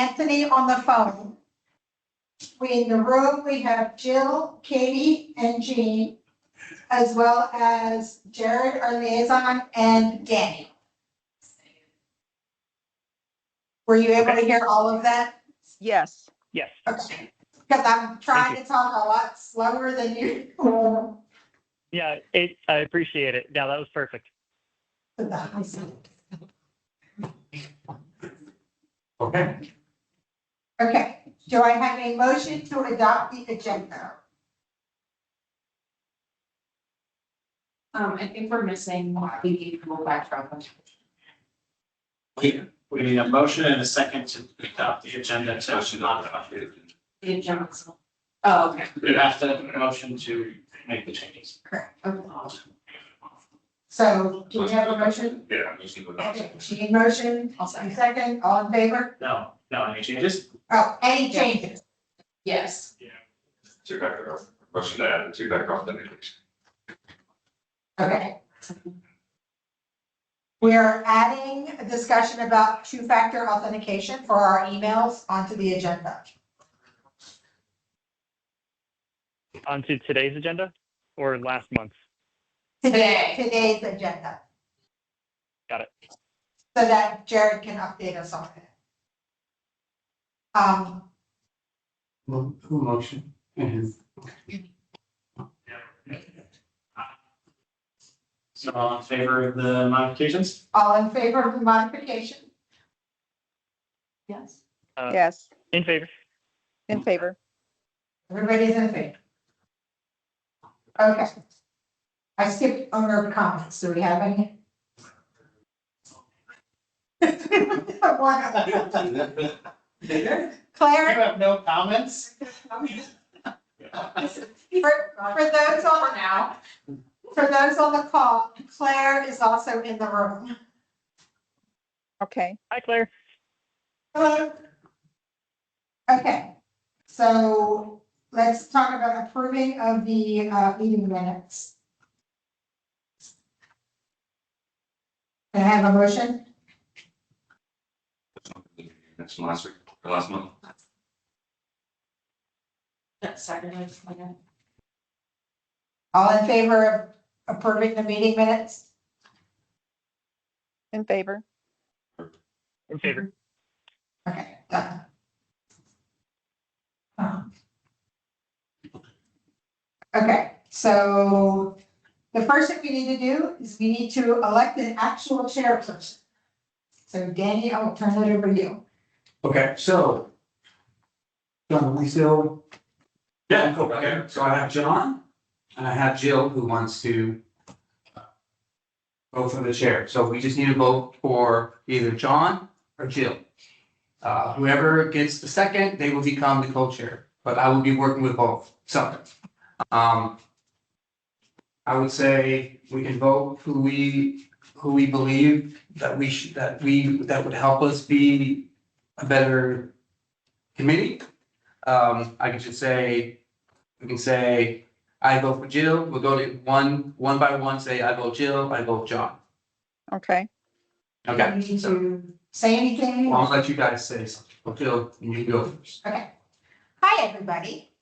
Anthony on the phone. In the room, we have Jill, Katie, and Jean, as well as Jared, our liaison, and Danny. Were you able to hear all of that? Yes. Yes. Okay, because I'm trying to talk a lot slower than you. Yeah, I appreciate it. Yeah, that was perfect. Okay. Okay, do I have a motion to adopt the agenda? I think we're missing the full backdrop. We need a motion and a second to adopt the agenda to not. The agenda. Oh, okay. We have to motion to make the changes. Correct. So, do we have a motion? Yeah, I'm just gonna. Okay, Jean motion, I'll second. second, all in favor? No, any changes? Oh, any changes? Yes. Two factor, motion to add two factor authentication. Okay. We are adding a discussion about two-factor authentication for our emails onto the agenda. Onto today's agenda or last month's? Today's agenda, Got it. so that Jared can update us on it. Who motion? So all in favor of the modifications? All in favor of the modification? Yes. Yes. In favor. In favor. Everybody's in favor? Okay. I skipped owner comments. Do we have any? Claire? have no comments? For those on now, for those on the call, Claire is also in the room. Okay. Hi, Claire. Hello. Okay, so let's talk about approving of the meeting minutes. Can I have a motion? That's from last week, or last month. Second. All in favor of approving the meeting minutes? In favor. In favor. Okay, done. Okay, so the first thing we need to do is we need to elect an actual chairperson. So Danny, I will turn it over to you. Okay, so. John, we still. Yeah, Cool, okay, so I have John, and I have Jill who wants to. Vote for the chair, so we just need to vote for either John or Jill. Whoever gets the second, they will become the co-chair, but I will be working with both, so. I would say we can vote who we believe that we should, that would help us be a better committee. I can just say, we can say, I vote for Jill, we'll go to one by one, say, I vote Jill, I vote John. Okay. Okay, You need so to say anything? I'll let you guys say something. Well, Jill, you can go first. Okay. Hi, everybody.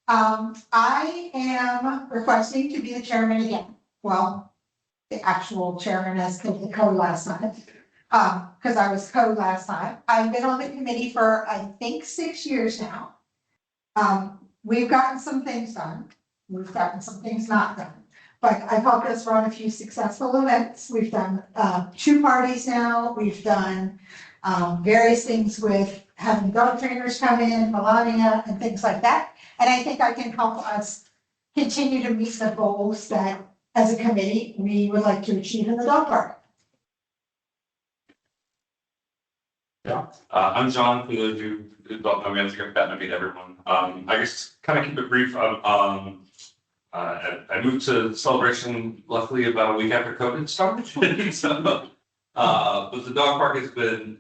I am requesting to be the chairman again. Well, the actual chairman as the co last time. Because I was co last time. I've been on the committee for, I think, 6 years now. We've gotten some things done. We've gotten some things not done. But I've helped us run a few successful events. We've done 2 parties now. We've done various things with having dog trainers come in, Melania, and things like that. And I think I can help us continue to meet the goals that, as a committee, we would like to achieve in the dog park. I'm John, for those of you who don't know me, I've gotten to meet everyone. I guess kind of keep it brief. I moved to Celebration luckily about a week after COVID started. So, but the dog park has been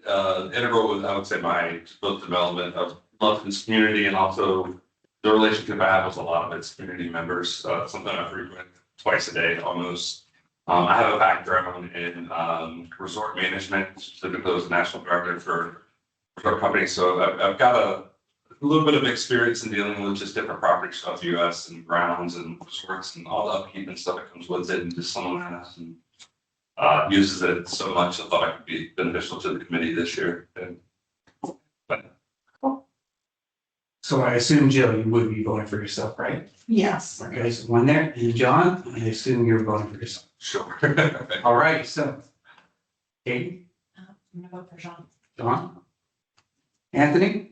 integral with, I would say, my both development of love in this community and also the relationship I have with a lot of its community members. Something I frequent twice a day almost. I have a background in resort management, specifically as a national director for our company, so I've got a little bit of experience in dealing with just different properties throughout the US and grounds and resorts and all the upkeep and stuff that comes with it, and just someone has and uses it so much, I thought I could be beneficial to the committee this year. And So I assume, Jill, you would be voting for yourself, right? Yes. Okay, so one there, and John, I assume you're voting for yourself. sure. All right, so. Katie, I'm gonna vote for Jean. John? Anthony?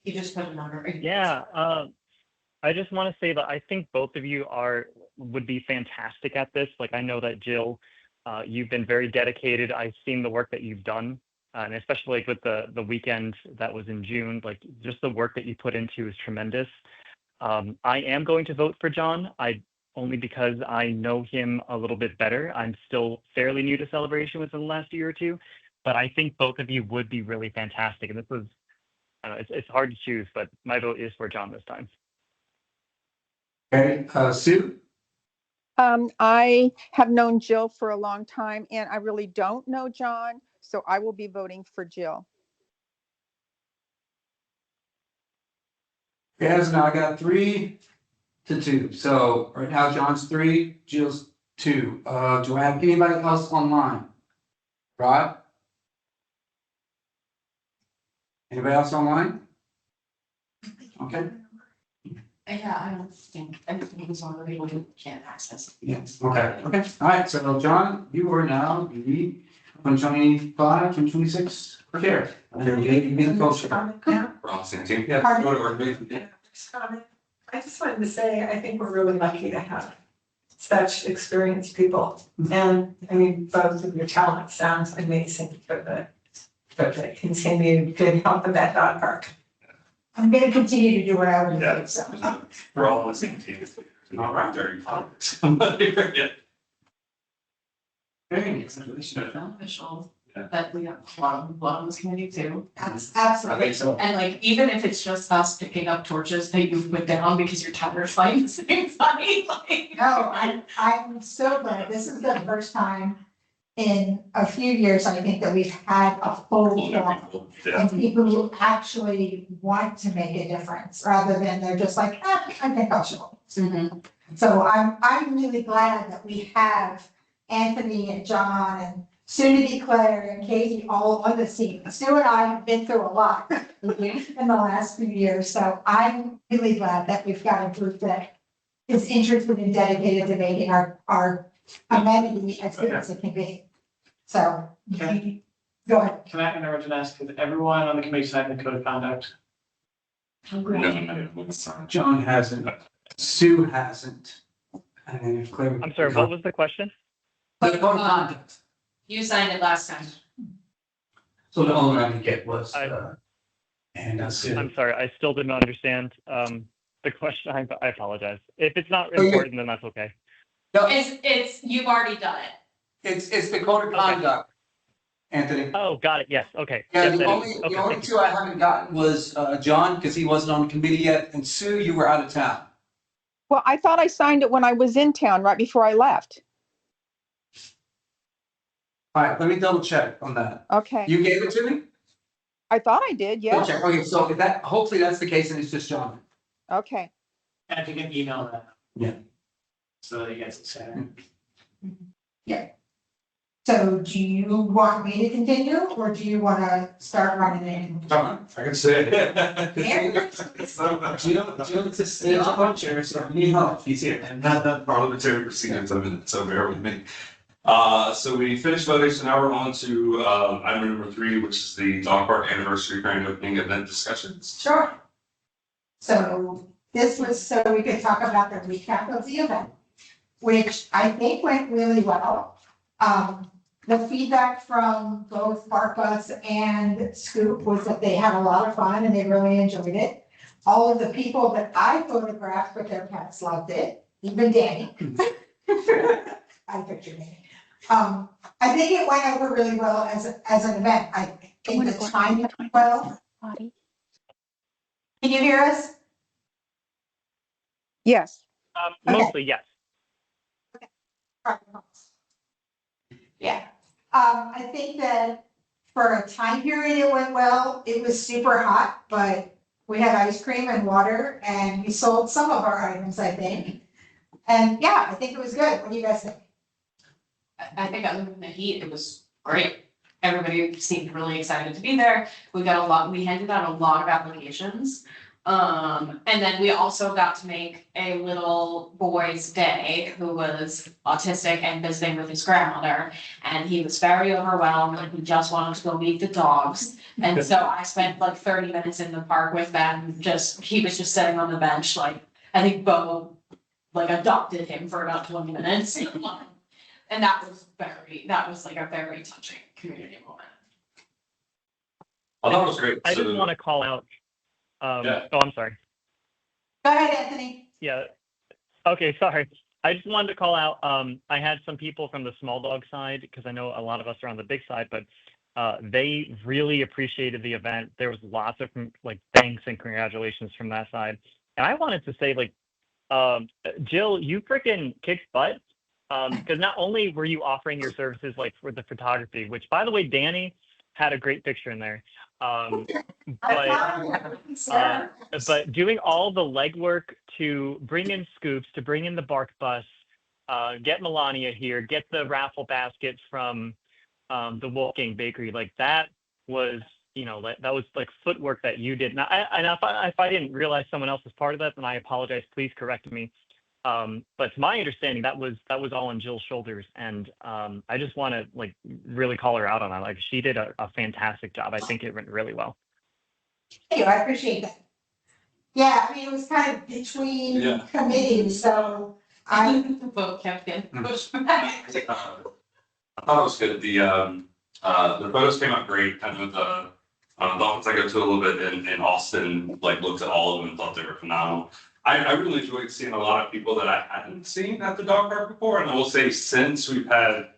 You just put a number. Yeah, I just want to say that I think both of you would be fantastic at this. Like, I know that Jill, you've been very dedicated. I've seen the work that you've done, and especially like with the weekend that was in June, like just the work that you put into is tremendous. I am going to vote for John. Only because I know him a little bit better. I'm still fairly new to Celebration within the last year or two, but I think both of you would be really fantastic. And this was, I don't know, it's hard to choose, but my vote is for John this time. Okay, Sue? I have known Jill for a long time and I really don't know John, so I will be voting for Jill. Yes, now I got 3-2. So right now John's 3, Jill's 2. Do I have anybody else online? Rod? Anybody else online? Okay, Yeah, I don't think, I think it's one of the people who can't access. yes, okay, all right, so John, you are now the 125, 126 chair. And you're the co-chair. We're on the same team. Yeah. Pardon? I just wanted to say, I think we're really lucky to have such experienced people. And I mean, both of your talent sounds amazing for the continued good health of that dog park. I'm gonna continue to do what I would Yeah. do, so. We're all on the same team. All right. Very fun. Yeah. Hey, Beneficial, that we have a lot on this committee too. I Absolutely. think so. And like, even if it's just us picking up torches that you put down because you're tired of fighting the same fight, like. No, I'm so glad. This is the first time in a few years, I think, that we've had a full forum. Yeah. And people who actually want to make a difference, rather than they're just like, I think I'll show. Mhm. So I'm really glad that we have Anthony and John and soon to be Claire and Katie all on the team. Sue and I have been through a lot in the last few years, so I'm really glad that we've got a group that is interested and dedicated to making our amenity as good as it can be. So, Okay. go ahead. Can I interrupt and ask, is everyone on the committee signed the code of conduct? No. John hasn't, Sue hasn't. And if Claire. I'm sorry, what was the question? The code of conduct. You signed it last time. So the only one I could get was, I- and Sue. I'm sorry, I still didn't understand the question. I apologize. If it's not Oh, yeah. important, then that's okay. No, It's, you've already done it. it's the code of conduct, Anthony. Oh, got it. Yes. Okay. Yeah, Yes, the that is- only, okay, the only thank you. two I haven't gotten was, John, because he wasn't on the committee yet, and Sue, you were out of town. Well, I thought I signed it when I was in town, right before I left. All right, let me double check on that. Okay, You gave it to me? I thought I did, Double yeah. check. Okay, so if that, hopefully that's the case and it's just John. Okay. And if you can email that. Yeah. So that you guys can send it. So do you want me to continue, or do you wanna start running it? I can say Yeah. Jill's a co-chair, so you need help. He's here, and not the parliamentary procedures of it, so bear with me. So we finished voting, so now we're on to, item number 3, which is the dog park anniversary grand opening event discussions. Sure. So this was so we could talk about the recap of the event, which I think went really well. The feedback from both Park Bus and Scoop was that they had a lot of fun and they really enjoyed it. All of the people that I photographed with their pets loved it, even Danny. I pictured Danny. I think it went over really well as an event. I think the time went well. Can you hear us? Yes. Okay. Mostly, yes. Yeah, I think that for a time period, it went well. It was super hot, but we had ice cream and water and we sold some of our items, I think. And yeah, I think it was good. What do you guys think? I think other than the heat, it was great. Everybody seemed really excited to be there. We handed out a lot of applications. And then we also got to make a little boy's day who was autistic and visiting with his grandmother. And he was very overwhelmed, like he just wanted to go meet the dogs. And so I spent like 30 minutes in the park with them, he was just sitting on the bench, like, I think Bo like adopted him for about 20 minutes. And that was like a very touching community moment. I thought it was great. I just So- want to call out. Yeah. Oh, I'm sorry. Go ahead, Anthony. Yeah. Okay, sorry. I just wanted to call out, I had some people from the small dog side, because I know a lot of us are on the big side, but they really appreciated the event. There was lots of like thanks and congratulations from that side. And I wanted to say, like, Jill, you freaking kicked butt. Because not only were you offering your services like for the photography, which by the way, Danny had a great picture in there. But doing all the legwork to bring in scoops, to bring in the bark bus, get Melania here, get the raffle baskets from the Wolfgang Bakery, like that was, that was like footwork that you did. And if I didn't realize someone else was part of that, then I apologize. Please correct me. But to my understanding, that was all on Jill's shoulders, and I just want to like really call her out on that. Like she did a fantastic job. I think it went really well. Thank you, I appreciate that. Yeah, I mean, it was kind of between Yeah. committees, so I, The vote kept getting pushed back. I thought it was good. The photos came out great. I know the office I go to a little bit in Austin, like looked at all of them and thought they were phenomenal. I really enjoyed seeing a lot of people that I hadn't seen at the dog park before. And I will say, since we've had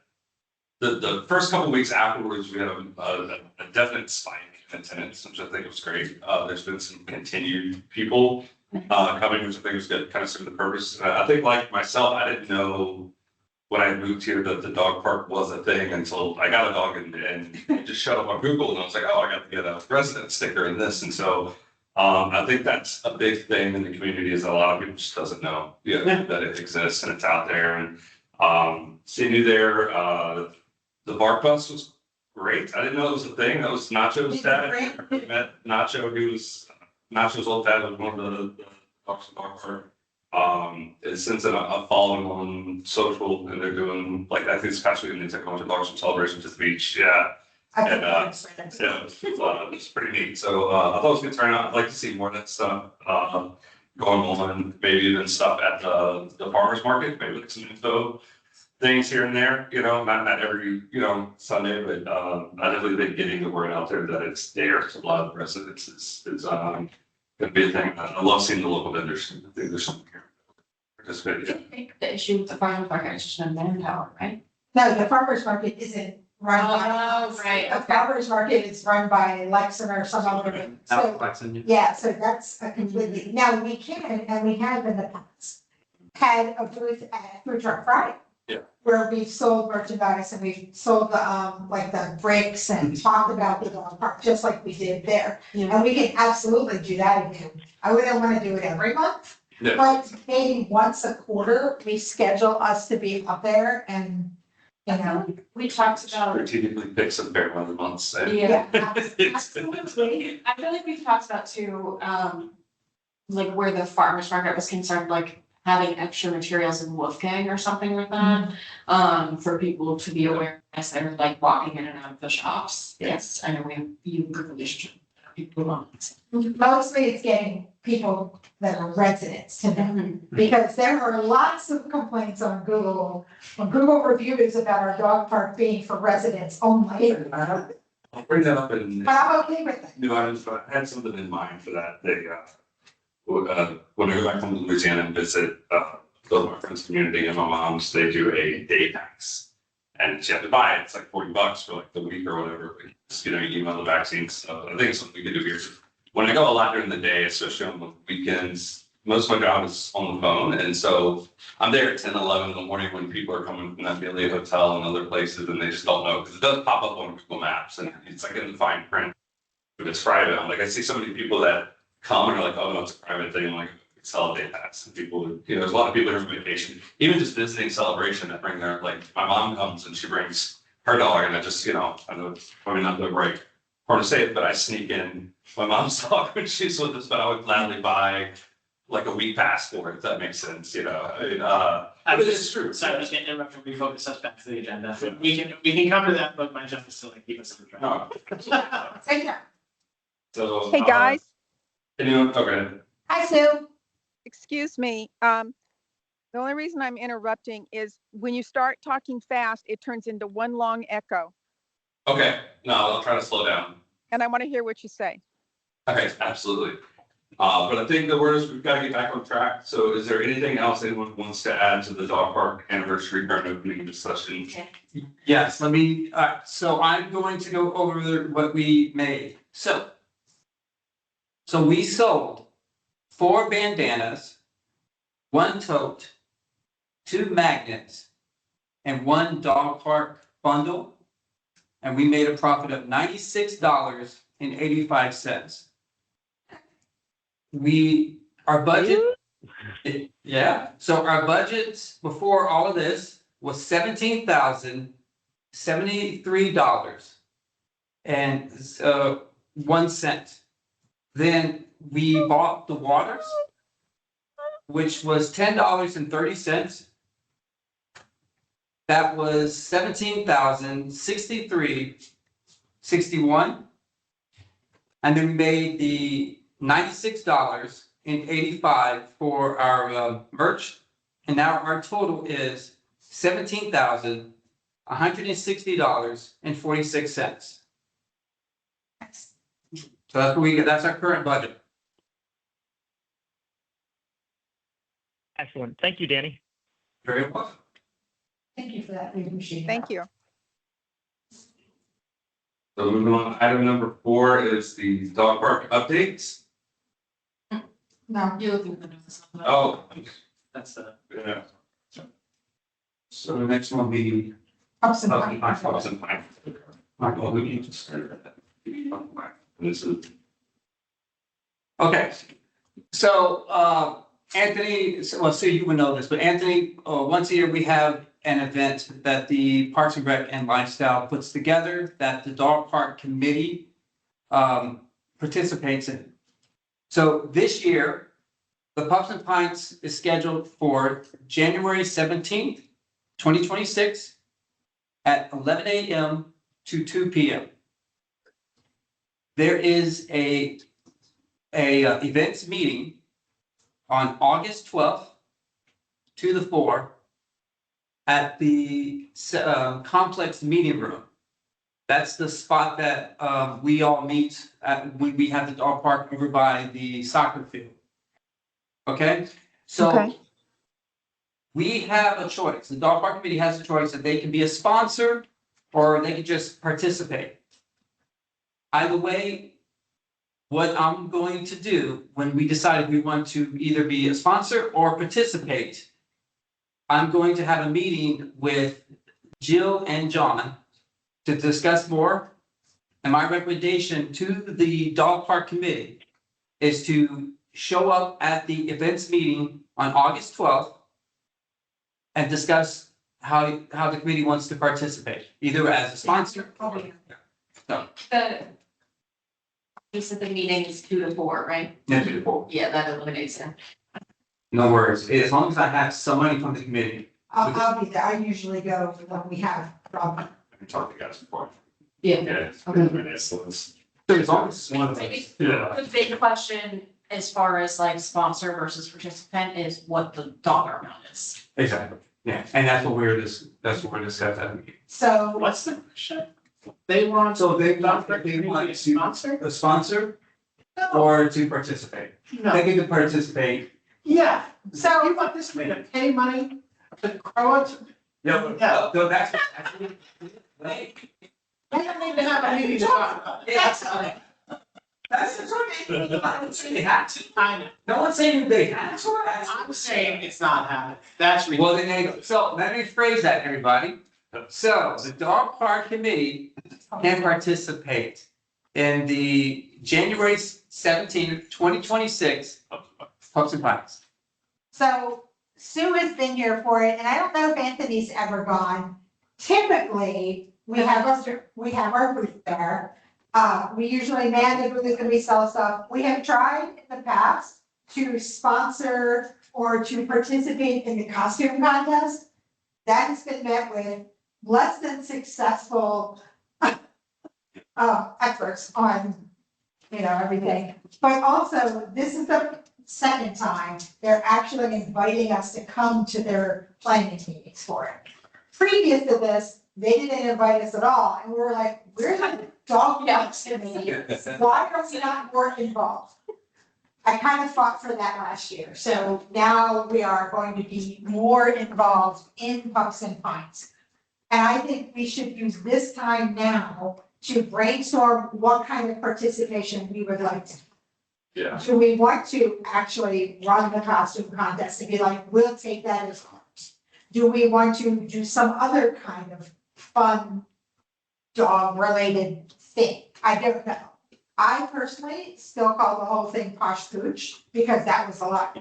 the first couple of weeks afterwards, we had a definite spike in attendance, which I think was great. There's been some continued people coming, which I think was good, kind of served the purpose. I think like myself, I didn't know when I moved here that the dog park was a thing until I got a dog and it just showed up on Google and I was like, oh, I got to get a resident sticker in this. And so I think that's a big thing in the community is a lot of people just doesn't know that it exists and it's out there. And seeing you there, the bark bus was great. I didn't know it was a thing. That was Nacho's dad. I met Nacho, Nacho's old dad was one of the dogs in the dog park. It's since a following on social and they're doing like I think this past weekend they took a bunch of dogs from Celebration to the beach. Yeah. I And, think Yeah, it's pretty neat. So I thought it was a good turnout. I'd like to see more of that stuff going on, maybe even stuff at the farmer's market, maybe like some info things here and there, not every, Sunday, but I definitely think getting the word out there that it's there to a lot of residents is gonna be a thing. I love seeing the local vendors. I think there's something here. Participate, I think the issue with the farmer's market is just no manpower, right? No, the farmer's market isn't run by. Oh, right, The okay. farmer's market is run by Lexington or some other, so, yeah, so that's a completely, now we can, and we have in the past, had a booth at Food Truck Friday. Yeah. Where we've sold merchandise and we've sold the, like the bricks and talked about the dog park, just like we did there. Yeah. And we can absolutely do that again. I wouldn't wanna do it every month, Yeah. but maybe once a quarter, we schedule us to be up there and, We talked about, Strategically pick some fair weather months. yeah, It's- absolutely. I feel like we've talked about too, like where the farmer's market was concerned, like having extra materials in Wolfgang or something like that. For people to be aware as they're like walking in and out of the shops. Yes, I know we have good relationship. with People who want. Mostly it's getting people that are residents to know. Because there are lots of complaints on Google reviews about our dog park being for residents only. I'll bring that up in. But I'm okay with that. No, I had something in mind for that. When I go back home to Louisiana and visit, those my friends' community and my mom's, they do a day pass. And you have to buy it. It's like $40 for like the week or whatever. Just, you email the vaccines. So I think it's something we can do here. When I go a lot during the day, especially on the weekends, most of my job is on the phone, and so I'm there at 10, 11 in the morning when people are coming from that Bailey Hotel and other places, and they just don't know, because it does pop up on Google Maps, and it's like in the fine print. But it's private, I'm like, I see so many people that come and are like, oh, no, it's a private thing, I'm like, it's holiday pass, and people, you know, there's a lot of people here on vacation, even just visiting Celebration that bring their, like, my mom comes and she brings her dog, and I just, you know, I know it's probably not the right part to say it, but I sneak in my mom's dog when she's with us, but I would gladly buy like a week pass for it, if that makes sense, you know, I mean, but it's true. Sorry, I'm just gonna interrupt and refocus us back to the agenda. We can come to that, but my job is to like keep us on track. No, Take care. so. Hey, guys, Anyone, okay, Hi, Sue. excuse me. The only reason I'm interrupting is when you start talking fast, it turns into one long echo. okay, no, I'll try to slow down. And I want to hear what you say. Okay, absolutely. But I think the word is we've got to get back on track. So is there anything else anyone wants to add to the dog park anniversary grand opening discussion? Yes, let me, so I'm going to go over what we made. So we sold 4 bandanas, 1 tote, 2 magnets, and 1 dog park bundle. And we made a profit of $96.85. Our budget, yeah, so our budget before all of this was $17,073 and 1 cent. Then we bought the waters, which was $10.30. That was $17,063.61. And then we made the $96.85 for our merch. And now our total is $17,160.46. So that's what we get, that's our current budget. Excellent. Thank you, Danny. Very well. Thank you for that. We appreciate it. Thank you. So moving on, item number 4 is the dog park updates. No, You're looking for this. Oh, That's the. yeah. So the next one will be. ups and Okay, downs. Awesome. Michael, we need to start that. This is. Okay, so Anthony, well, Sue, you would know this, but Anthony, once a year we have an event that the Parks and Rec and Lifestyle puts together that the dog park committee participates in. So this year, the Pups and Pints is scheduled for January 17th, 2026 at 11 a.m. to 2 p.m. There is a events meeting on August 12th to the 4th at the complex meeting room. That's the spot that we all meet at when we have the dog park over by the soccer field. Okay, so Okay. we have a choice. The dog park committee has a choice that they can be a sponsor or they can just participate. Either way, what I'm going to do when we decide if we want to either be a sponsor or participate, I'm going to have a meeting with Jill and John to discuss more. And my recommendation to the dog park committee is to show up at the events meeting on August 12th and discuss how the committee wants to participate, either as a sponsor. You said the meeting is 2 to 4, right? No Yeah, that eliminates it. worries, as long as I have somebody from the committee. I'll be there. I usually go when we have a problem. I can talk to you guys before. Yeah. Yeah. Okay. So as long as one of us. Yeah. The big question as far as like sponsor versus participant is what the dollar amount is. Exactly, yeah, and that's what we're discussing at the meeting. So, What's the question? They want. So they want to to sponsor? a sponsor no, or to participate. They No, can participate. yeah, So- so you want this man to pay money to grow it? Yeah. So that's actually. We don't need to have a meeting to talk about it. Yes. That's what I didn't say they had to. I know. No one's saying they had to. I'm saying it's not happening. That's Well, ridiculous. then, there you go. So let me phrase that, everybody. So the dog park committee can participate in the January 17th, 2026 Pups and Pikes. So Sue has been here for it, and I don't know if Anthony's ever gone. Typically, we have our booth there. We usually man the booth and we sell stuff. We have tried in the past to sponsor or to participate in the costume contest. That has been met with less than successful efforts on, everything. But also, this is the second time they're actually inviting us to come to their planning meetings for it. Previous to this, they didn't invite us at all, and we were like, we're the dog parks committee, why are we not more involved? I kind of fought for that last year, so now we are going to be more involved in Pups and Pines. And I think we should use this time now to brainstorm what kind of participation we would like to. Yeah. Do we want to actually run the costume contest and be like, we'll take that as ours? Do we want to do some other kind of fun dog-related thing? I don't know. I personally still call the whole thing Posh Pooch, because that was a lot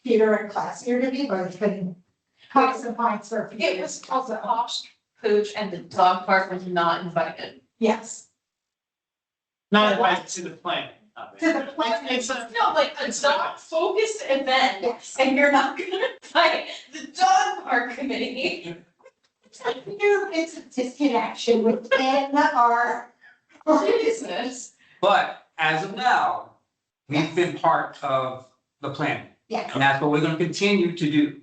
cuter and classier to me, but it's been Pups and Pines for a few It years. was called the Posh Pooch and the dog park was not invited. Yes, Not invited to the planning of it. To the planning. It's a, No, like a dog focused event, yes. and you're not gonna invite the dog park committee. It's a disconnection within our Business. But as of now, we've been part of the plan, Yeah, and that's what we're gonna continue to do.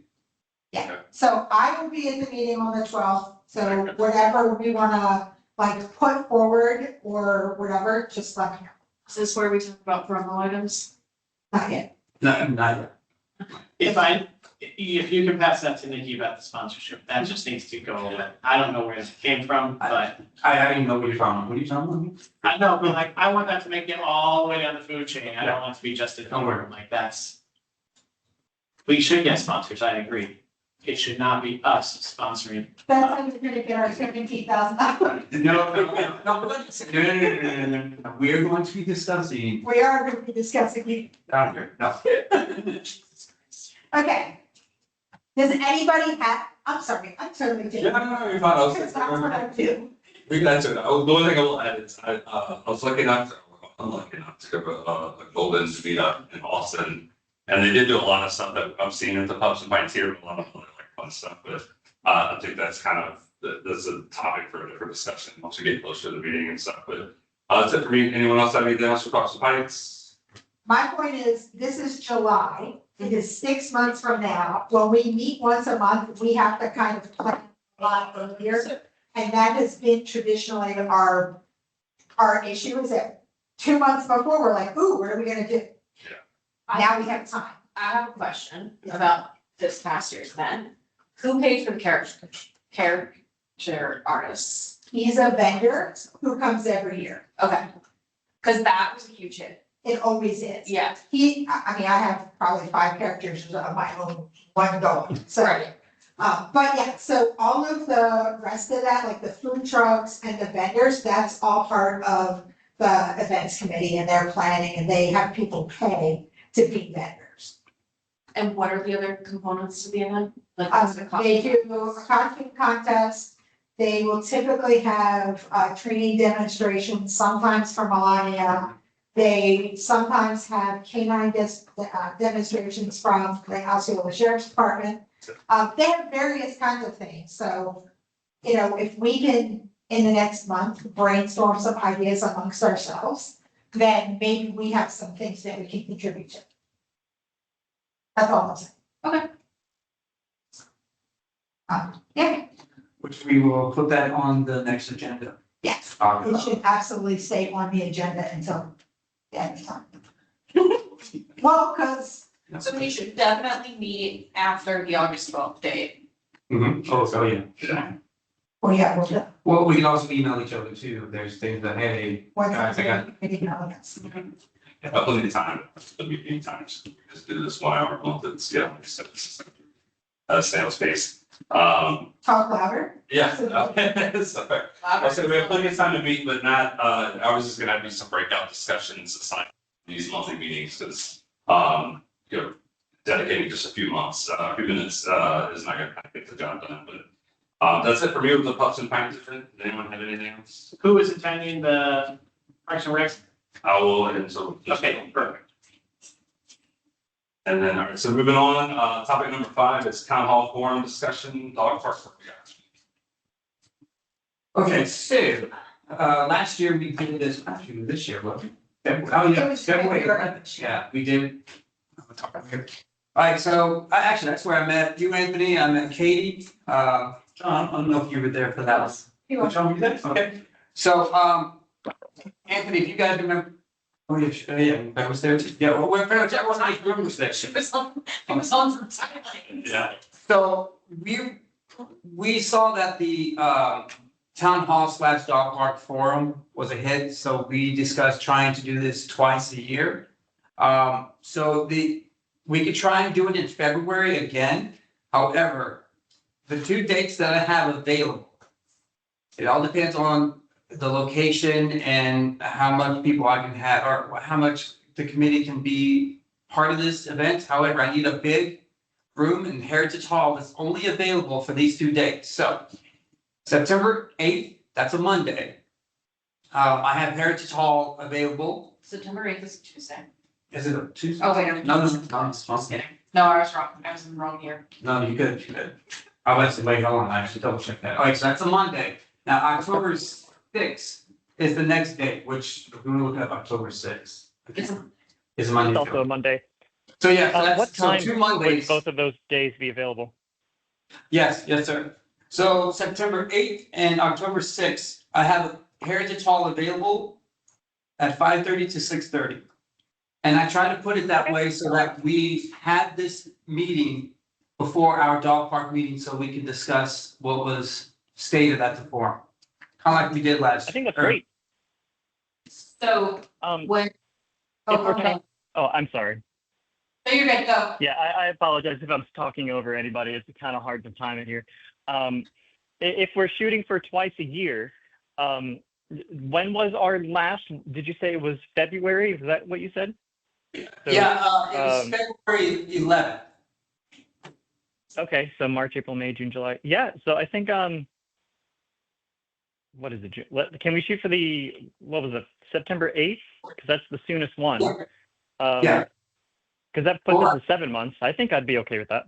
yeah. So I will be at the meeting on the 12th, so whatever we wanna like put forward or whatever, just let me know. Is this where we talk about promo items? Not yet. Not yet. if you can pass that to Nikki about the sponsorship, that just needs to go away. I don't know where it came from, but I didn't know what you're talking about. What are you talking about? I know, but like, I want that to make it all the way down the food chain. I don't want it to be just a Don't worry. number, like that's. We should get sponsors, I agree. It should not be us sponsoring. That's how we're gonna get our $17,000. No. We're going to be discussing We are gonna be discussing it. down here. No. Okay. Does anybody have, I'm sorry, I'm totally Yeah, kidding. no, you're fine. Because that's what I do. We can answer that. The only thing I will add is I was lucky enough, unlucky enough to go to a Golden meetup in Austin. And they did do a lot of stuff that I've seen at the Pups and Pints here, but a lot of other like fun stuff. But I think that's kind of, that's a topic for a different discussion once we get closer to the meeting and stuff. But that's it for me. Anyone else have anything else for Pups and Pints? My point is, this is July, it is 6 months from now, when we meet once a month, we have to kind of plan a lot earlier. And that has been traditionally our issue is that 2 months before, we're like, ooh, what are we gonna do? Now we have time. I have a question about this past year's event. Who paid for the character artists? He's a vendor who comes every year. Okay. Cause that was a huge hit. It always is. Yeah. I have probably 5 characters of my own, one going, so. Right. But yeah, so all of the rest of that, like the food trucks and the vendors, that's all part of the events committee and their planning, and they have people pay to be vendors. And what are the other components to the event? Like what's the cost? They do a costume contest, they will typically have training demonstrations, sometimes for Melania. They sometimes have canine demonstrations from the Osceola Sheriff's Department. They have various kinds of things, so, if we can, in the next month, brainstorm some ideas amongst ourselves, then maybe we have some things that we can contribute to. That's all I'm saying. Okay. Yeah, Which we will put that on the next agenda. yes, it should absolutely stay on the agenda until the end of time. Well, because, So we should definitely meet after the August 12th date. Oh, so yeah. well, yeah, we'll do. Well, we can also email each other too, if there's things that, hey, Once guys, I got, it's- Plenty of time, there'll be any times, just do this 1 hour a month, it's, yeah, like I said, it's snail space. Talk louder. Yeah. So, I said we have plenty of time to meet, but not, I was just gonna have some breakout discussions aside from these monthly meetings, because, you know, dedicating just a few months, a few minutes, is not gonna kind of get the job done, but, that's it for me with the Pups and Pines event. Does anyone have anything else? Who is attending the Parks and Rec? I will, and so. Okay, perfect. And then, all right, so moving on, topic number 5 is town hall forum discussion, dog park. okay, so, last year we did this, actually this year, what? Oh, yeah, It was February, February. yeah, we did. Alright, so, actually, that's where I met you, Anthony, I met Katie, John, I don't know if you were there for that. You John, were you there? Okay, so, Anthony, if you guys remember. Oh, yeah, yeah, I was there too. Yeah, well, everyone was there. It was on some timeline. Yeah. So we saw that the town hall / dog park forum was a hit, so we discussed trying to do this twice a year. So we could try and do it in February again. However, the 2 dates that I have available, it all depends on the location and how much people I can have, or how much the committee can be part of this event. However, I need a big room in Heritage Hall that's only available for these 2 dates. So September 8th, that's a Monday. I have Heritage Hall available. September 8th is Tuesday. Is it a Tuesday? Oh, wait, No, it's just kidding. No, I was wrong. I was in the wrong year. No, you could. I went to wait, hold on, I actually double check that. All right, so that's a Monday. Now, October 6th is the next date, which we're gonna look at October 6th. It's Is a Monday. It's also a Monday. So yeah, so What that's, so time 2 would Mondays. both of those days be available? Yes, sir. So September 8th and October 6th, I have Heritage Hall available at 5:30 to 6:30. And I try to put it that way so that we had this meeting before our dog park meeting, so we can discuss what was stated at the forum. Kind of like we did last. I think that's or- great. So when. If we're okay. talking- Oh, I'm sorry. So you're good, go. Yeah, I apologize if I'm talking over anybody. It's kind of hard to time it here. If we're shooting for twice a year, when was our last, did you say it was February? Is that what you said? So, Yeah, it was February 11th. Okay, so March, April, May, June, July. Yeah, so I think, what is it? Can we shoot for what was it, September 8th? Because that's the soonest one. Yeah. Because that puts Well, us at 7 months. I think I'd be okay with that.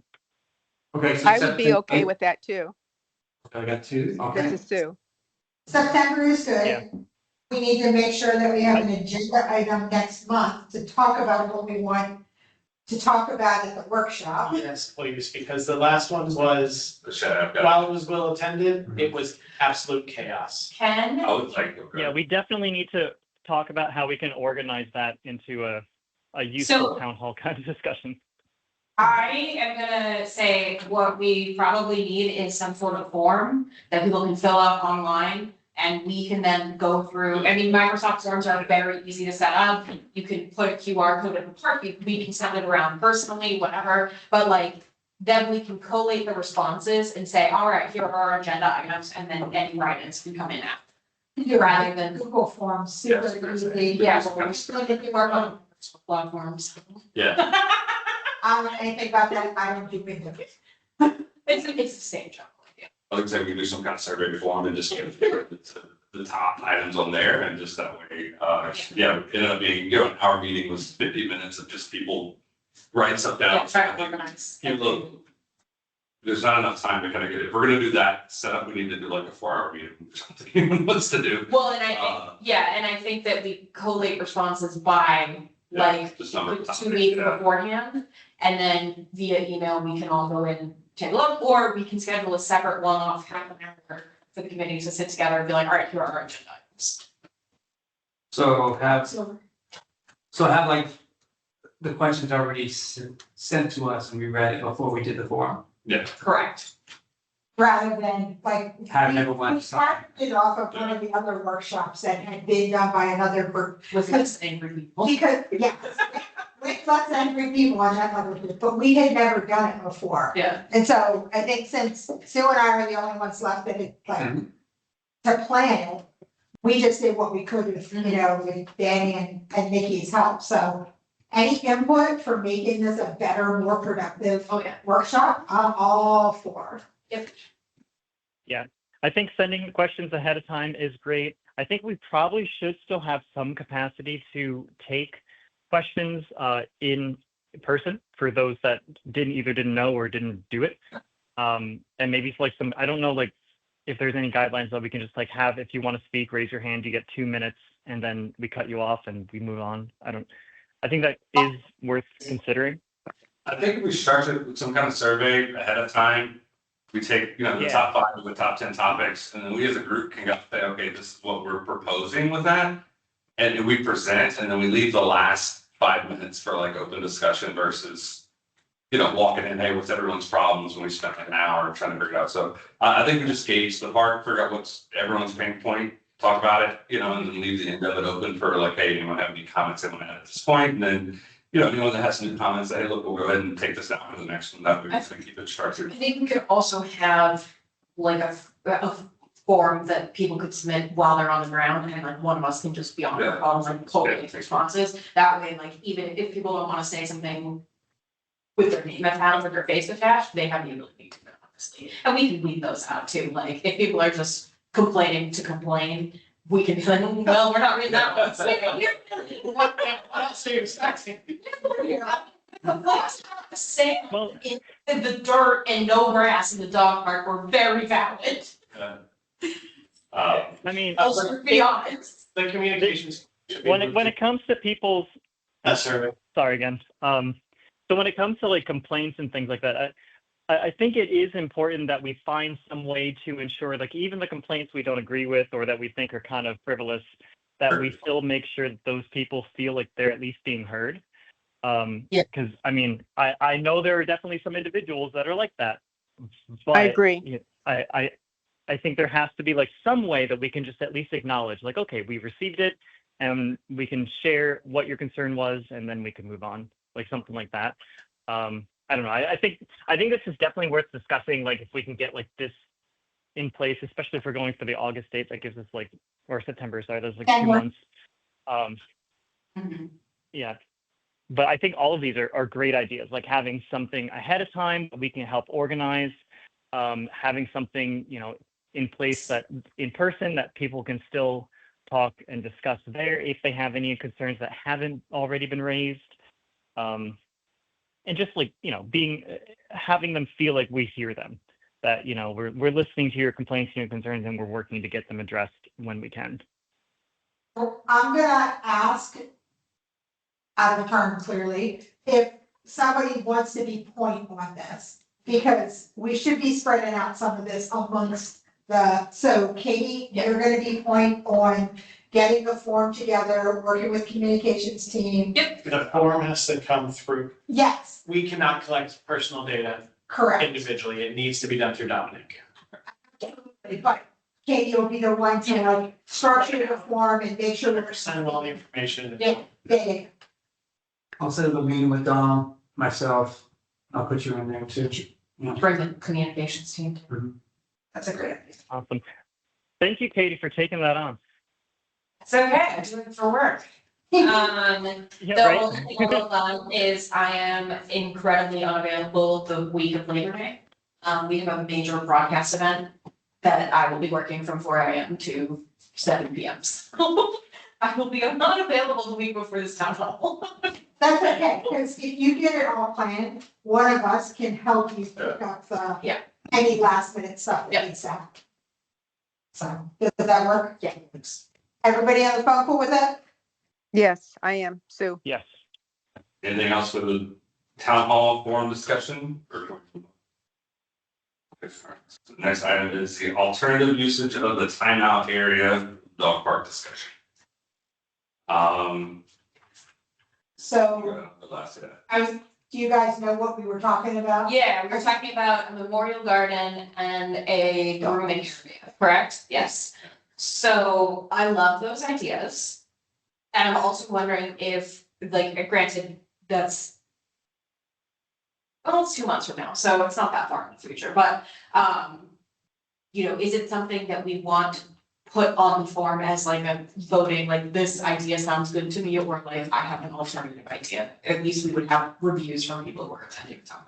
Okay. so I would be September okay 8th. with that too. I got 2, This okay. is Sue. September is Yeah. good. We need to make sure that we have an agenda item next month to talk about what we want to talk about at the workshop. Yes, please, because the last one was, The shed, I've got, while it was well attended, it was absolute chaos. Ken, I would like. Yeah, we definitely need to talk about how we can organize that into a useful So- town hall kind of discussion. I am gonna say what we probably need is some sort of form that people can fill out online. And we can then go through, I mean, Microsoft Forms are very easy to set up. You can put a QR code in the park, we can send it around personally, whatever. But like, then we can collate the responses and say, all right, here are our agenda items, and then any write-ins can come in after. Rather than, Google Forms, super easy. yeah, but we're still gonna do our own platforms. Yeah, Anything about that, I don't think we do. It's the same job. I would say we do some kind of survey form and just give the top items on there and just that way, yeah, it ended up being, you know, our meeting was 50 minutes of just people writing stuff down. Yeah, try to organize. Yeah, look, there's not enough time to kind of get it. If we're gonna do that setup, we need to do like a 4-hour meeting or something. Anyone wants to do. Well, and I think, yeah, and I think that we collate responses by like Just number of 2 topics, weeks yeah. beforehand. And then via email, we can all go in, take a look, or we can schedule a separate one-off half an hour for the committee to sit together and be like, all right, here are our agenda items. So have like the questions already sent to us and we read it before we did the forum. Correct. rather than like. Have we- everyone- We started it off of one of the other workshops that had been done by another group. With less angry people. Because, yes, with less angry people on that other group, but we had never done it before. Yeah, And so I think since Sue and I are the only ones left that it, like, to plan it, we just did what we could with, you know, with Danny and Nikki's help, so. Any input for making this a better, more productive oh yeah. workshop, I'm all for. I think sending the questions ahead of time is great. I think we probably should still have some capacity to take questions in person for those that didn't know or didn't do it. And maybe it's like I don't know, like if there's any guidelines that we can just like have, if you want to speak, raise your hand, you get 2 minutes and then we cut you off and we move on. I think that is worth considering. I think we started with some kind of survey ahead of time. We take, the Yeah. top 5 of the top 10 topics, and then we as a group can go say, okay, this is what we're proposing with that. And we present, and then we leave the last 5 minutes for like open discussion versus, walking in, hey, what's everyone's problems when we spent like an hour trying to figure it out. So I think we just gauge the part, figure out what's everyone's pain point, talk about it, and then leave the end of it open for like, hey, anyone have any comments they want to add at this point? And then, anyone that has some new comments, hey, look, we'll go ahead and take this down to the next one. That way we can keep it I structured. think we could also have like a form that people could submit while they're on the ground and like one of us can just be on the Yeah. call and like collate Yeah. responses. That way, like even if people don't wanna say something with their name attached or their face attached, they have the ability to know, obviously. And we can leave those out too, like if people are just complaining to complain, we can be like, well, we're not reading that one. So, What else are you expecting? The voice not the same Well, in the dirt and no grass in the dog park were very valid. I mean, Let's be honest. The communications. should be when moved it comes to people's, That survey. sorry again. So when it comes to like complaints and things like that, I think it is important that we find some way to ensure, like even the complaints we don't agree with or that we think are kind of frivolous, that we still make sure that those people feel like they're at least being heard. Yeah. Because I mean, I know there are definitely some individuals that are like that. But I agree. I think there has to be like some way that we can just at least acknowledge, like, okay, we received it, and we can share what your concern was, and then we can move on, like something like that. I don't know. I think this is definitely worth discussing. Like if we can get like this in place, especially if we're going for the August date, that gives us like, or September, sorry, there's like 2 months. Yeah. But I think all of these are great ideas, like having something ahead of time that we can help organize, having something, in place that in person that people can still talk and discuss there if they have any concerns that haven't already been raised. And just like, having them feel like we hear them, that, we're listening to your complaints and your concerns and we're working to get them addressed when we can. I'm gonna ask, out of turn clearly, if somebody wants to be point on this, because we should be spreading out some of this amongst so Katie, you're gonna be point on getting the form together, working with communications team. The form has to come through. Yes, We cannot collect personal data correct, individually. It needs to be done through Dominic. but Katie will be the one to like structure the form and make sure we're. Send all the information. Yeah. I'll set up a meeting with Dom, myself, I'll put you in there too. Bring the communications team. That's a great idea. Awesome. Thank you, Katie, for taking that on. It's okay, I do it for work. Yeah, The right? only thing I'll is I am incredibly unavailable the week of Labor Day. We have a major broadcast event that I will be working from 4 AM to 7 PM. So I will be not available the week before this town hall. That's okay, because if you get it all planned, one of us can help you pick up Yeah. any last minute stuff that needs to happen. So, does that work? Yeah. Everybody on the phone cool with that? Yes, I am. Sue. Yes. Anything else for the town hall forum discussion? Okay, fine. So the next item is the alternative usage of the timeout area dog park discussion. So, The last, I was Do you guys know what we were talking about? Yeah, we were talking about a memorial garden and a grooming area, correct? Yes. So I love those ideas. And I'm also wondering if, like, granted, that's. Well, it's 2 months from now, so it's not that far in the future, but, you know, is it something that we want to put on the form as like a voting, like this idea sounds good to me, or like I have an alternative idea? At least we would have reviews from people who are attending town.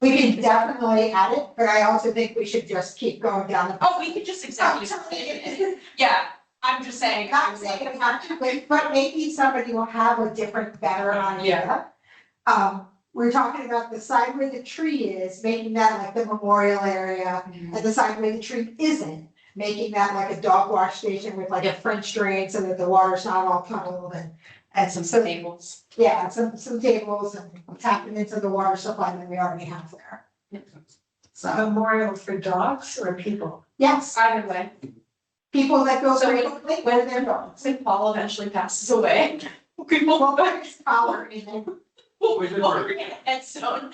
We can definitely add it, but I also think we should just keep going down the. Oh, we could just executive session it. Yeah, I'm just saying. Not saying we have to, but maybe somebody will have a different, better idea. We're talking about the side where the tree is, making that like the memorial area, and the side where the tree isn't, making that like a dog wash station with like a French drain so that the water's not all puddled and some Tables. yeah, some tables and tapping into the water supply that we already have there. So, Memorial for dogs or people? yes, Either way, people that go So frequently with their dogs. when Paul eventually passes away, we will Well, there's power in it. we'll bring a headstone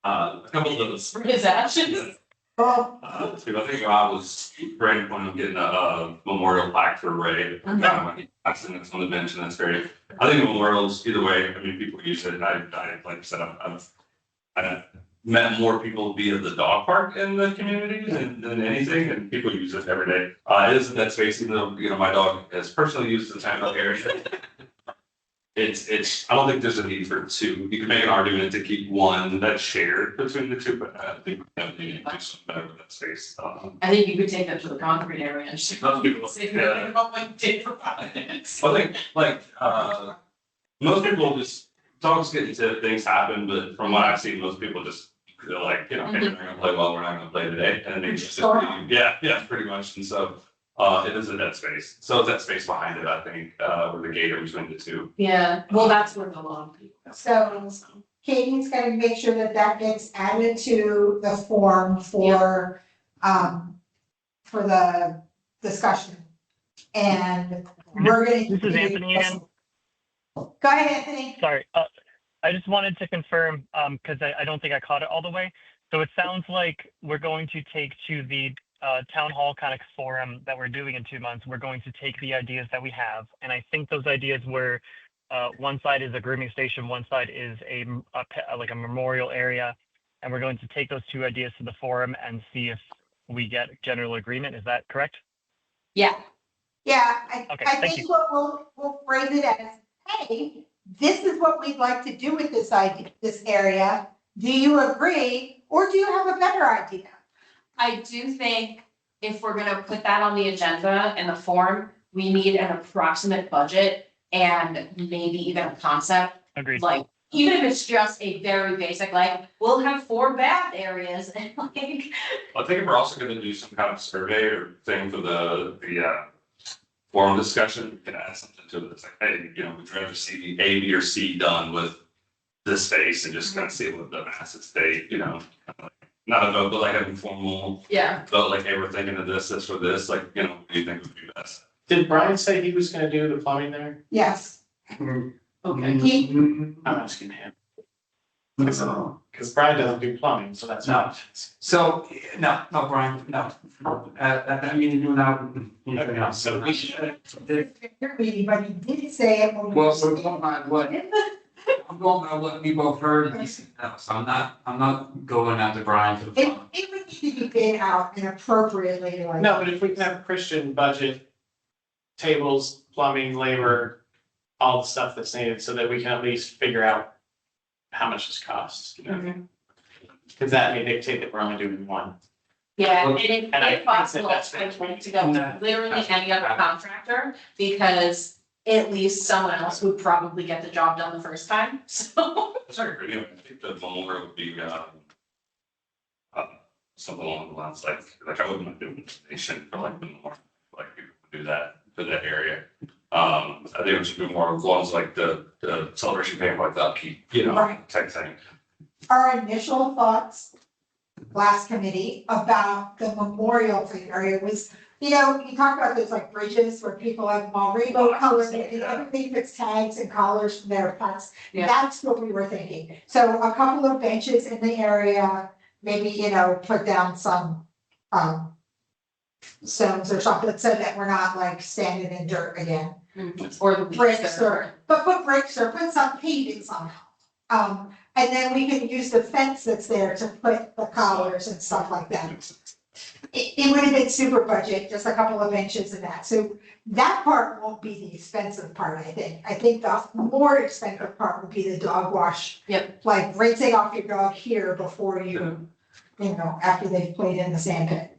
A couple of those. for his ashes. Oh, So I think I was very point of getting a memorial plaque for Ray. That's the next one to mention, that's great. I think memorials, either way, I mean, people use it, I like I said, I've met more people via the dog park in the community than anything, and people use it every day. It is in that space, even though, you know, my dog has personally used the time area. I don't think there's a need for two. You can make an argument to keep one that's shared between the two, but I think we need to do something better with that space. I think you could take that to the concrete area and just. Most people, Say, yeah. oh, my day for 5 minutes. I think, like, most people just, dogs get into things happen, but from what I've seen, most people just, they're like, you know, hey, we're not gonna play well, we're not gonna play today, and they just, yeah, pretty much, and so. It is a dead space, so it's that space behind it, I think, with the gate between the two. Yeah, well, that's where the long people. So Katie's gonna make sure that that gets added to the form for the discussion. And we're gonna. This is Anthony again. Go ahead, Anthony. Sorry, I just wanted to confirm, because I don't think I caught it all the way. So it sounds like we're going to take to the town hall kind of forum that we're doing in 2 months. We're going to take the ideas that we have, and I think those ideas were, one side is a grooming station, one side is like a memorial area, and we're going to take those two ideas to the forum and see if we get general agreement. Is that correct? Yeah, Yeah, Okay, I thank think you. what we'll phrase it as, hey, this is what we'd like to do with this idea, this area. Do you agree, or do you have a better idea? I do think if we're gonna put that on the agenda in the form, we need an approximate budget and maybe even a concept, Agreed. like, even if it's just a very basic, like, we'll have 4 bath areas and like. I think we're also gonna do some kind of survey or thing for the forum discussion, we can add something to it, it's like, hey, you know, we'd rather see A, B, or C done with this space and just kind of see what the masses state, you know. Not a vote, but like an informal Yeah. vote, like, hey, we're thinking of this or this, like, you know, what do you think would be best? Did Brian say he was gonna do the plumbing there? Yes. Okay. I'm asking him. Cause Brian doesn't do plumbing, so that's. No. So, no, Brian, no. I mean, you know, Okay, so we should. But he did say it. when we- Well, we're going by what, I'm going by what we both heard, and he said no, so I'm not going after Brian for the It, fun. it would need to be bid out and appropriately, like. No, but if we can have Christian budget, tables, plumbing, labor, all the stuff that's needed, so that we can at least figure out how much this costs, you know? Cause that may dictate that we're only doing one. Yeah, Well, and and I if think possible, that's I'd fair. like to go with literally any other contractor, because at least someone else would probably get the job done the first time, so. That's not great, I think the memorial would be, something along the lines like I wouldn't mind doing a donation for like the memorial, like people would do that for that area. I think it should be more along like the celebration paying like the upkeep, you know, Right. type thing. Our initial thoughts, last committee, about the memorial thing area was you know, you talk about those like bridges where people have them all rainbow colored and everything puts tags and collars for their pets. Yeah. That's what we were thinking. So a couple of benches in the area, maybe, you know, put down some, stones or something so that we're not like standing in dirt again. Or the Bricks or, but put bricks or put some paving somehow. And then we can use the fence that's there to put the collars and stuff like that. It would have been super budget, just a couple of inches and that, so that part won't be the expensive part, I think. I think the more expensive part would be the dog wash. Yep. Like rinsing off your dog here before you, you know, after they've played in the sand pit.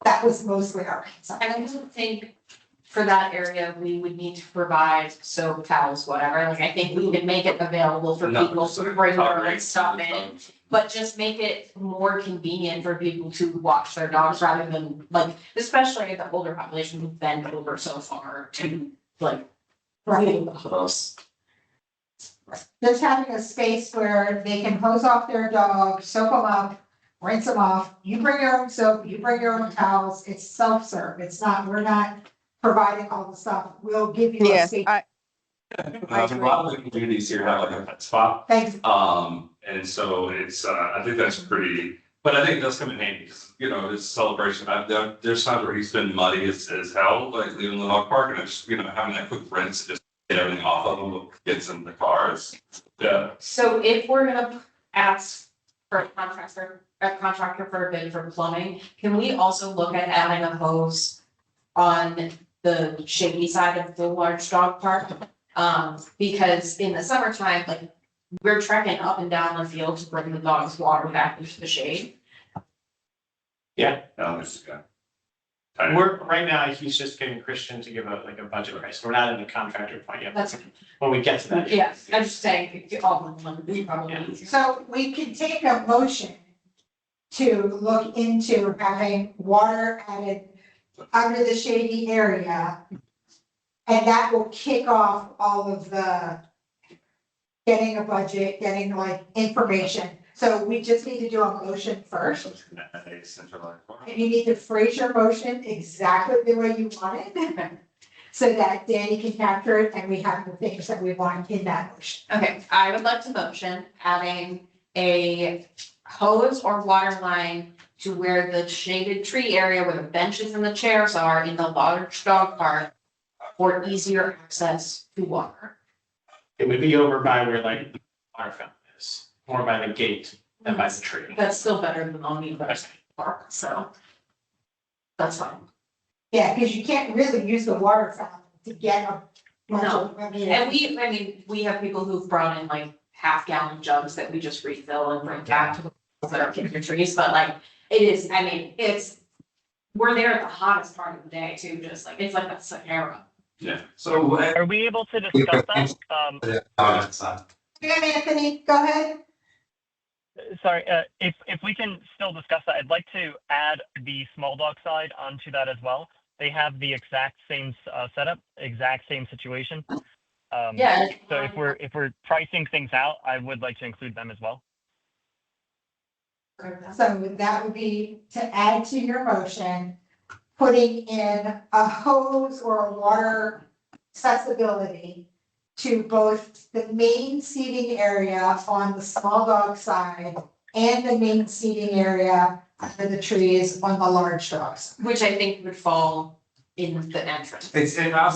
That was mostly our concern. And I don't think for that area, we would need to provide soap, towels, whatever, like I think we can make it available for No, people to bring their own stuff in. But just make it more convenient for people to watch their dogs rather than like, especially the older population who bend over so far to like. Right. the hose. Just having a space where they can hose off their dog, soap them up, rinse them off. You bring your own soap, you bring your own towels. It's self-serve. It's not, we're not providing all the stuff. We'll give you a Yes, space. A lot of the communities here have like a pet spot. Thanks. And so it's, I think that's pretty, but I think it does come in handy because, you know, it's a celebration. There's times where he's been muddy as hell, like leaving the dog park and it's, you know, having that quick rinse, just get everything off of him, gets in the cars. Yeah. So if we're gonna ask for a contractor for a bid for plumbing, can we also look at adding a hose on the shady side of the large dog park? Because in the summertime, like, we're trekking up and down the field to bring the dog's water back into the shade. Yeah. We're, right now, he's just getting Christian to give a budget price. We're not in the contractor point yet. That's, When we get to that. yes, I'm just saying, all in one, we probably easier. So we can take a motion to look into having water added under the shady area. And that will kick off all of the getting a budget, getting like information. So we just need to do a motion first. And you need to phrase your motion exactly the way you want it. So that Danny can capture it and we have the things that we want in that motion. Okay, I would like to motion adding a hose or water line to where the shaded tree area where the benches and the chairs are in the large dog park for easier access to water. It would be over by where like the water fountain is, more by the gate than by the tree. That's still better than on the other park, so that's fine. Yeah, because you can't really use the water fountain to get a. No. I mean, And we have people who've brought in like half-gallon jugs that we just refill and bring back to the people that are kicking trees, but like, it is, I mean, we're there at the hottest part of the day too, just like, it's like a Sahara. Yeah. So, Are we able to discuss that? Yeah, Anthony, go ahead. Sorry, if we can still discuss that, I'd like to add the small dog side onto that as well. They have the exact same setup, exact same situation. Yeah. So if we're pricing things out, I would like to include them as well. So that would be to add to your motion, putting in a hose or a water accessibility to both the main seating area on the small dog side and the main seating area under the trees on the large dogs. Which I think would fall in the entrance. it's, and I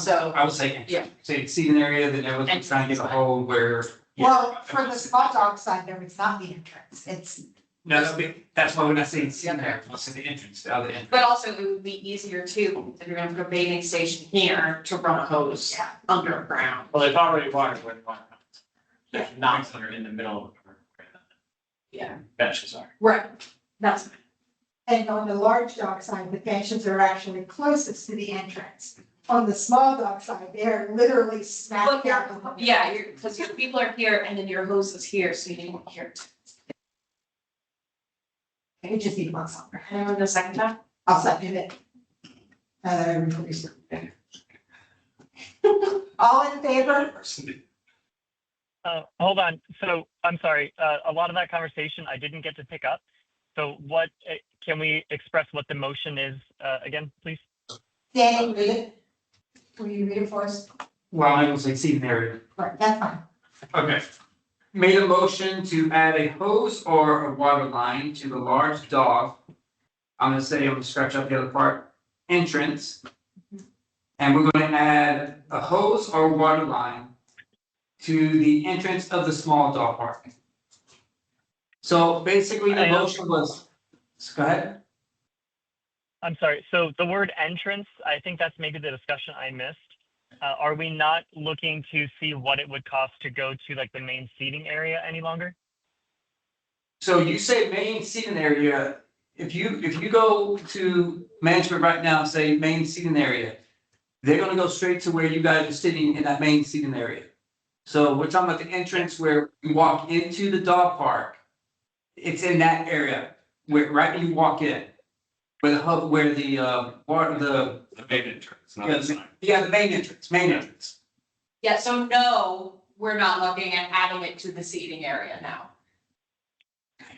was saying, Yeah. say seating area, then everyone's trying to get a hole where. Well, for the small dog side, there, it's not the entrance, it's, No, that's why we're not saying seating area, we're saying the entrance, the other entrance. But also it would be easier too, if you're gonna put a bathing station here to run a hose Yeah. underground. Well, there's already water where the water fountains. There's not that are in the middle of where the Yeah. benches are. Right, that's, and on the large dog side, the benches are actually closest to the entrance. On the small dog side, they're literally smack But down. yeah, because your people are here and then your hose is here, so you need one here. It just need one summer. And the second time? I'll second it. Everybody's. All in favor? Hold on. So I'm sorry. A lot of that conversation I didn't get to pick up. So what can we express what the motion is again, please? Danny, read it. Will you read it for us? Well, I was like seating area. Right, that's fine. Okay. Made a motion to add a hose or a water line to the large dog. I'm gonna scratch out the other part, entrance. And we're gonna add a hose or water line to the entrance of the small dog park. So basically, the motion was, go ahead. I'm sorry. So the word entrance, I think that's maybe the discussion I missed. Are we not looking to see what it would cost to go to like the main seating area any longer? So you say main seating area, if you go to management right now and say main seating area, they're gonna go straight to where you guys are sitting in that main seating area. So we're talking about the entrance where you walk into the dog park. It's in that area, where, right when you walk in. Where the hub, where the, The main entrance, not the sign. yeah, the main entrance. Yeah, so no, we're not looking at adding it to the seating area now.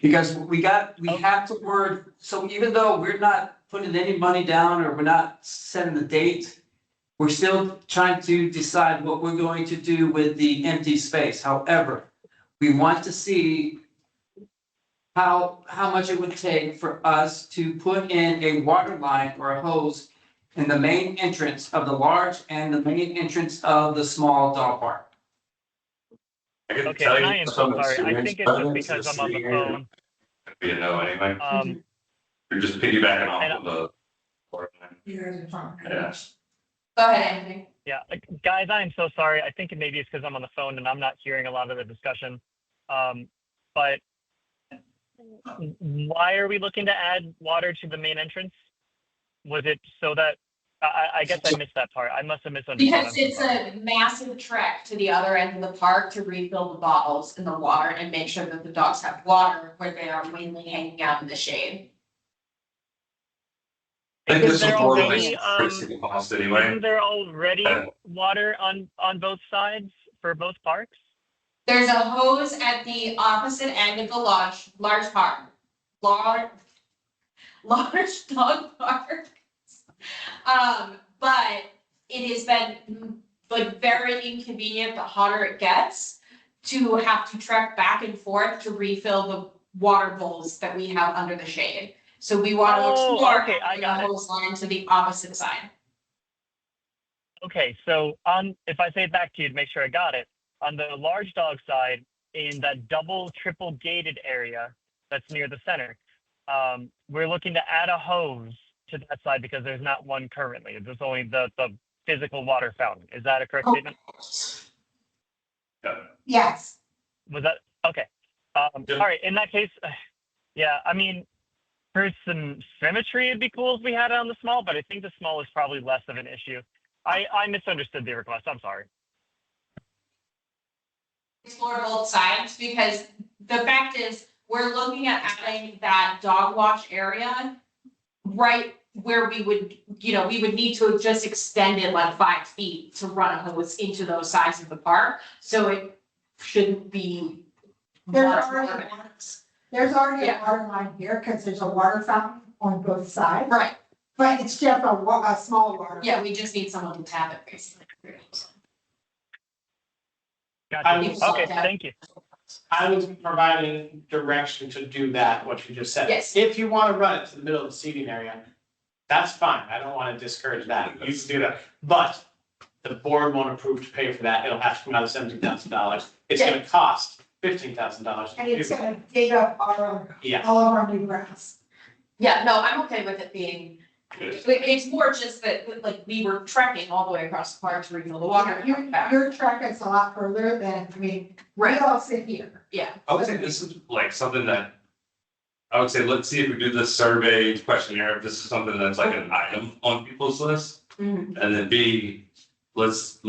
Because we have to word, so even though we're not putting any money down or we're not setting the date, we're still trying to decide what we're going to do with the empty space. However, we want to see how much it would take for us to put in a water line or a hose in the main entrance of the large and the main entrance of the small dog park. I can Okay, tell and you I am so some sorry. I experience think it's just evidence because is I'm on the sitting here. phone. It'd be a no anyway. You're just And- piggybacking off of the. You guys are fine. Yeah. Go ahead, Anthony. Yeah, guys, I am so sorry. I think maybe it's because I'm on the phone and I'm not hearing a lot of the discussion. But why are we looking to add water to the main entrance? Was it so that, I guess I missed that part. I must have misunderstood. Because I'm so it's sorry. a massive trek to the other end of the park to refill the bottles in the water and make sure that the dogs have water where they are mainly hanging out in the shade. I think Is this there is more already, like pretty cost anyway. Isn't there already water on both sides for both parks? There's a hose at the opposite end of the large park, large dog park. But it has been like very inconvenient the hotter it gets to have to trek back and forth to refill the water bowls that we have under the shade. So we want to Oh, explore okay, I the got it. hose line to the opposite side. Okay, so if I say it back to you to make sure I got it, on the large dog side, in that double, triple gated area that's near the center, we're looking to add a hose to that side because there's not one currently. There's only the physical water fountain. Is that a correct Oh. statement? Yes, Was that okay? Yeah. All right. In that case, yeah. I mean, for some symmetry, it'd be cool if we had it on the small, but I think the small is probably less of an issue. I misunderstood the request. I'm sorry. Explore both sides because the fact is we're looking at adding that dog wash area right where we would need to just extend it like 5 feet to run a hose into those sides of the park. So it shouldn't be. there's much already, more of an there's already a Yeah. water line here because there's a water fountain on both sides. Right, But it's just a small water. yeah, we just need someone to tap it basically. Gotcha. I will- Okay. Thank you. I was providing direction to do that, what you just said. Yes. If you want to run it to the middle of the seating area, that's fine. I don't want to discourage that. You can do that. But the board won't approve to pay for that. It'll have to come out of $17,000. It's gonna cost $15,000. And it's gonna dig up Yeah. all of our new grass. Yeah, no, I'm okay with it being, it's more just that, like, we were trekking all the way across the park to refill the water. Your track is a lot further than, we Right, all sit here. yeah, I would say this is like something that, I would say, let's see if we do this survey questionnaire, if this is something that's like an item on people's list. Mhm. And then B, let's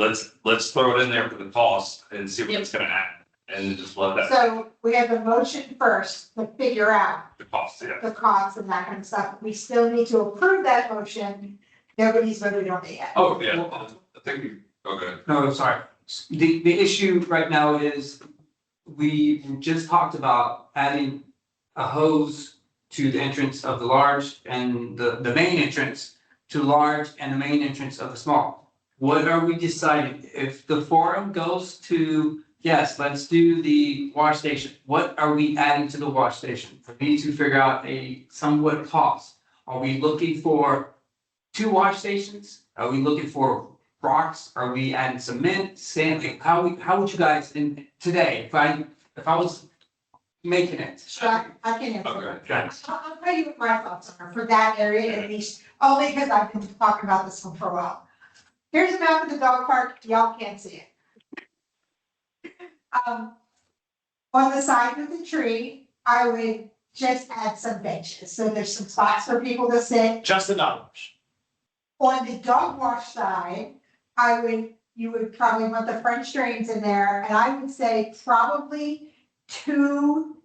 throw it in there for the cost and see what it's gonna add. And just let that, So we have a motion first to figure out the cost, yeah. the costs and that kind of stuff. We still need to approve that motion. Nobody's voted on it yet. Oh, yeah, I think we, okay. No, I'm sorry. The issue right now is we just talked about adding a hose to the entrance of the large and the main entrance to large and the main entrance of the small. What are we deciding? If the forum goes to, yes, let's do the wash station, what are we adding to the wash station? We need to figure out a somewhat cost. Are we looking for 2 wash stations? Are we looking for rocks? Are we adding cement, sand? Like, how would you guys, in today, if I was making it? So I can answer. Okay, thanks. I'll tell you what my thoughts are for that area at least, only because I've been talking about this one for a while. Here's a map of the dog park, y'all can't see it. On the side of the tree, I would just add some benches, so there's some spots for people to sit. Just the dog wash. On the dog wash side, you would probably want the French drains in there, and I would say probably 2,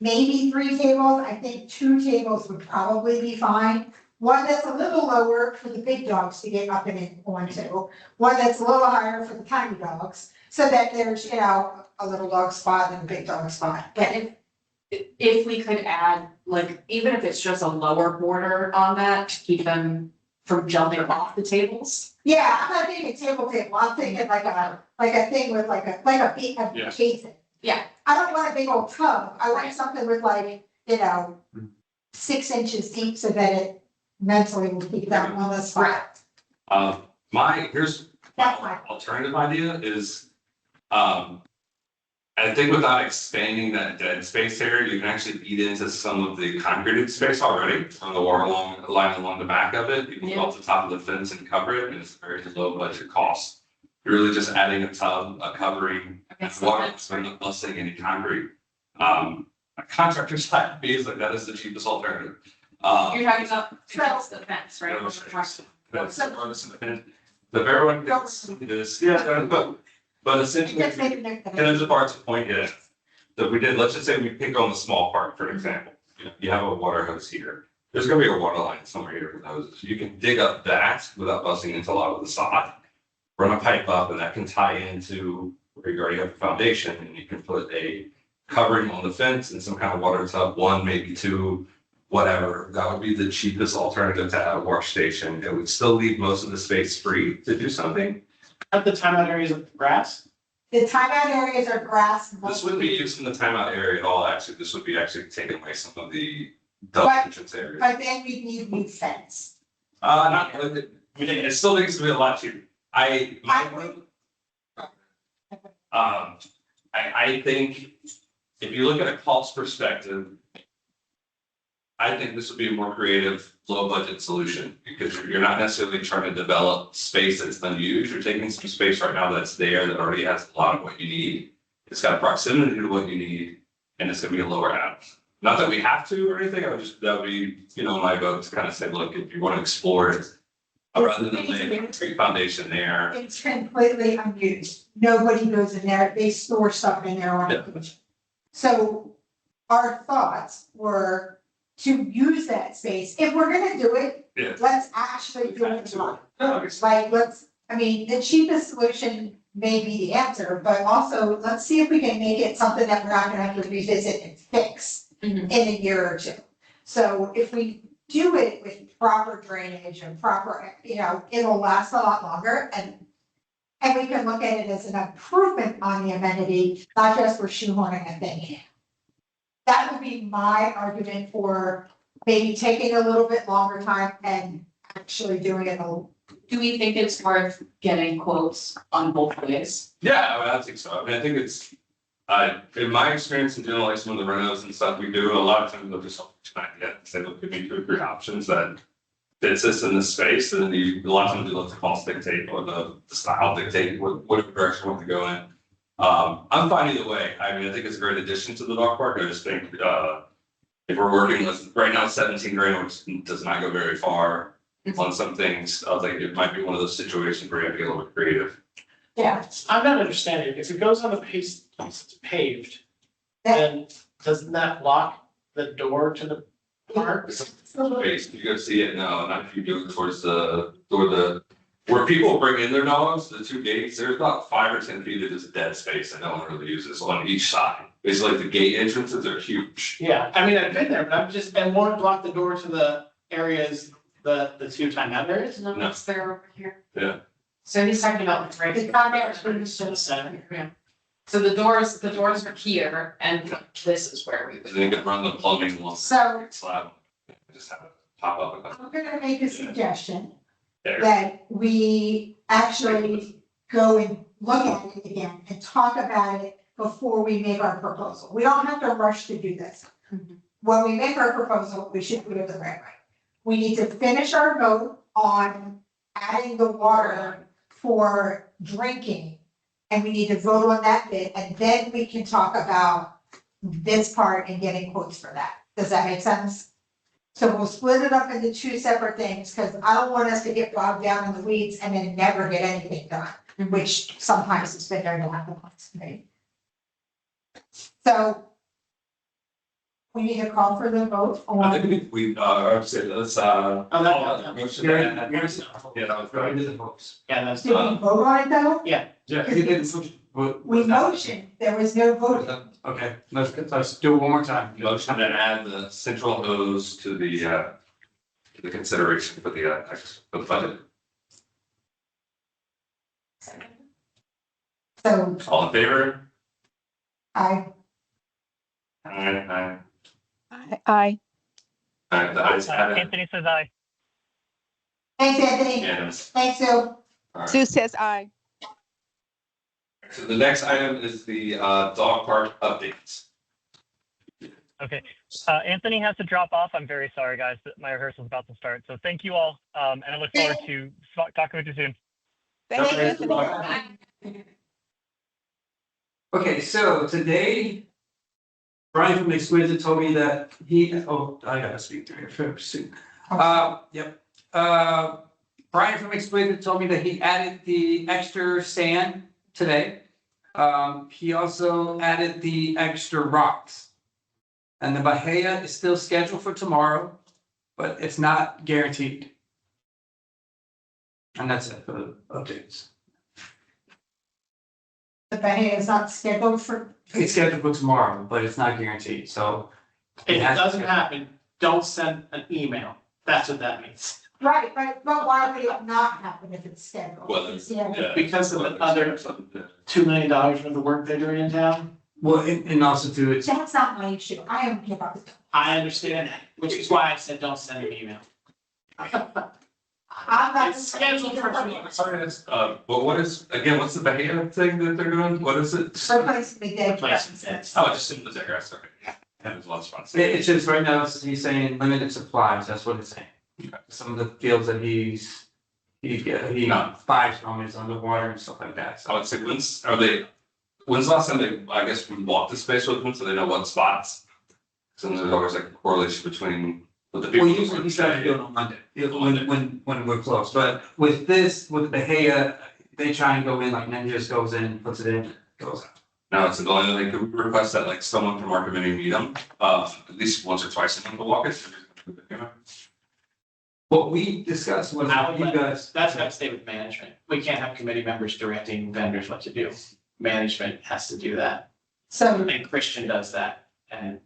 maybe 3 tables. I think 2 tables would probably be fine. One that's a little lower for the big dogs to get up and in onto, one that's a little higher for the tiny dogs, so that there's, you know, a little dog spot and a big dog spot. And if we could add, like, even if it's just a lower border on that, to keep them from jumping off the tables. Yeah, I'm not thinking table, I'm thinking like a thing with like a Yeah. basin. Yeah. I don't want a big old tub, I want something with like, you know, 6 inches deep so that it mentally will keep them on the spot. Here's That's my my- alternative idea is, I think without expanding that dead space area, you can actually eat into some of the concreted space already on the water line along the back of it. You can go up the top of the fence and cover it, and it's a very low budget cost. You're really just adding a tub, a covering, and water, so you're not busting any concrete. A contractor side of me is like, that is the cheapest alternative. You're talking about across the fence, right? That's the very one is, yeah, but essentially. Just making it. And there's a part to point is, so if we did, let's just say we pick on the small part, for example, you have a water hose here. There's gonna be a water line somewhere here with hoses. You can dig up that without busting into a lot of the sod. Run a pipe up and that can tie into where you already have a foundation and you can put a covering on the fence and some kind of water tub, 1, maybe 2, whatever. That would be the cheapest alternative to add a wash station. It would still leave most of the space free to do something. At the timeout areas of grass. The timeout areas are grass. This wouldn't be used in the timeout area at all, actually. This would be actually taking away some of the dog But- entrance areas. But then we need new fence. Not, it still needs to be a lot cheaper. I think if you look at a cost perspective, I think this would be a more creative, low budget solution because you're not necessarily trying to develop space that's unused. You're taking some space right now that's there that already has a lot of what you need. It's got proximity to what you need and it's gonna be a lower app. Not that we have to or anything, that would be, my vote to kind of say, look, if you want to explore it, rather than lay a tree foundation there. It's completely unused. Nobody goes in there. They store stuff in there on Yeah. occasion. So our thoughts were to use that space. If we're gonna do it, Yeah. let's actually do it right. No, it's Like, the cheapest solution may be the answer, but also let's see if we can make it something that we're not gonna have to revisit and fix Mhm. in a year or 2. So if we do it with proper drainage and proper, it'll last a lot longer and we can look at it as an improvement on the amenity, not just we're shoehorning a thing in. That would be my argument for maybe taking a little bit longer time and actually doing it a. Do we think it's worth getting quotes on both ways? Yeah, I think so. I think it's, in my experience in doing like some of the renos and stuff we do, a lot of times they'll just say, look, give me 2 or 3 options that fits us in this space. And then a lot of times you let the cost dictate or the style dictate what direction we want to go in. I'm fine either way. I mean, I think it's a great addition to the dog park. I just think, if we're working with, right now, 17 grand, which does not go very far on some things, I was like, it might be one of those situations where you have to get a little bit creative. Yeah. I'm not understanding, if it goes on the place that's paved, then doesn't that lock the door to the park? Space, you go see it now, not if you go towards where people bring in their dogs, the 2 gates, there's about 5 or 10 feet of just dead space that no one really uses on each side. Basically, the gate entrances are huge. Yeah, I mean, I've been there, but and won't block the door to the areas the two-time members? No, it's there over here. Yeah. So he's talking about the right. The comments were So the center, yeah. So the doors are here and this is where we And would. then you could run the plumbing along So the slab. Just have it pop up. I'm gonna make a suggestion There. that we actually go and look at it again and talk about it before we make our proposal. We don't have to rush to do this. Mhm. When we make our proposal, we should do it the right way. We need to finish our vote on adding the water for drinking. And we need to vote on that bit, and then we can talk about this part and getting quotes for that. Does that make sense? So we'll split it up into two separate things, because I don't want us to get bogged down in the weeds and then never get anything done, which sometimes has been known to happen, right? So we need to call for the vote I on, think we, said, let's, Oh, that- motion. You're- Yeah, that was Go right. into the votes. Yeah, that's. did we vote on it though? Yeah, you didn't. We motioned, there was no vote. Okay, let's do it one more time. Motion to add the central hose to the consideration for the, for the budget. So All in favor? I, Aye. Aye. The ayes have it. Anthony says aye. thanks, Anthony, Unanimous. thanks, Sue. All right. Sue says aye. So the next item is the dog park updates. Okay, Anthony has to drop off. I'm very sorry, guys, that my rehearsal's about to start. So thank you all, and I look forward to talking with you soon. Thank you, Thanks, Anthony. Okay, so today, Brian from Exquisite told me that I gotta speak to him first soon. Yep. Brian from Exquisite told me that he added the extra sand today. He also added the extra rocks. And the Bahia is still scheduled for tomorrow, but it's not guaranteed. And that's it for the updates. The Bahia is not scheduled for, It's scheduled for tomorrow, but it's not guaranteed, so. If it doesn't happen, don't send an email. That's what that means. right, but why would it not happen if it's scheduled? Well, Yeah. Because of the other $2 million worth of work they're doing in town. Well, and also too, it's, That's not my issue, I don't give up. I understand that, which is why I said don't send an email. I'm not. It's scheduled for tomorrow. But what is, again, what's the Bahia thing that they're doing? What is it? Replace the dead Replacing grass. fence. Oh, I just assumed it was there, sorry. That was a lot of fun. it's just right now, he's saying limited supplies, that's what it's saying. Some of the fields that he No. buys from is underwater and stuff like that, I so. would say, when's the last time they, I guess, we walked the space with them, so they know what spots? So there's always like a correlation between what the people. Well, usually he starts doing on Monday, when we're close, but with the Bahia, they try and go in, like Ninjas goes in, puts it in, goes out. No, it's the only thing, could we request that like someone from our committee meet them, at least once or twice a month to walk it? What we discussed was I would you let- guys. That's gotta stay with management. We can't have committee members directing vendors what to do. Management has to do that. So, And Christian does that and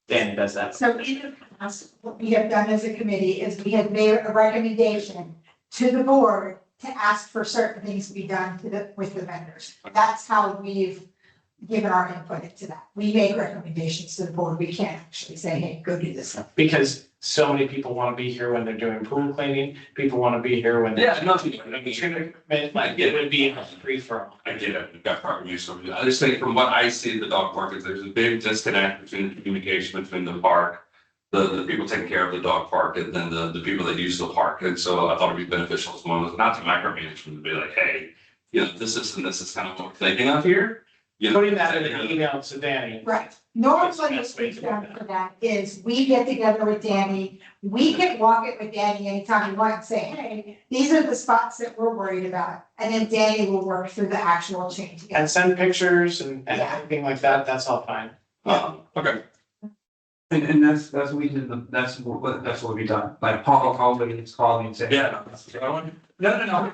Danny does that. so in the past, what we have done as a committee is we have made a recommendation to the board to ask for certain things to be done with the vendors. That's how we've given our input into that. We make recommendations to the board. We can't actually say, hey, go do this. Because so many people wanna be here when they're doing pool cleaning, people wanna be here when. Yeah, no, Like, it would be a free for all. I get it, we've got proper use of it. I just think from what I see at the dog park is there's a big disconnect between the communication between the park. The people taking care of the dog park and then the people that use the park. And so I thought it'd be beneficial as one was not to micromanage, but to be like, hey, you know, this is kind of what we're thinking of here. You know, Putting that in an email to Danny. Right. Normally, That's the what best way we've to do done that. for that is we get together with Danny. We can walk it with Danny anytime we want and say, hey, these are the spots that we're worried about. And then Danny will work through the actual change. And send pictures and Yeah. everything like that, that's all fine. Okay, And that's what we did, that's what we done, like Paul called me, it's called me and said. yeah. No, that's the other one. No.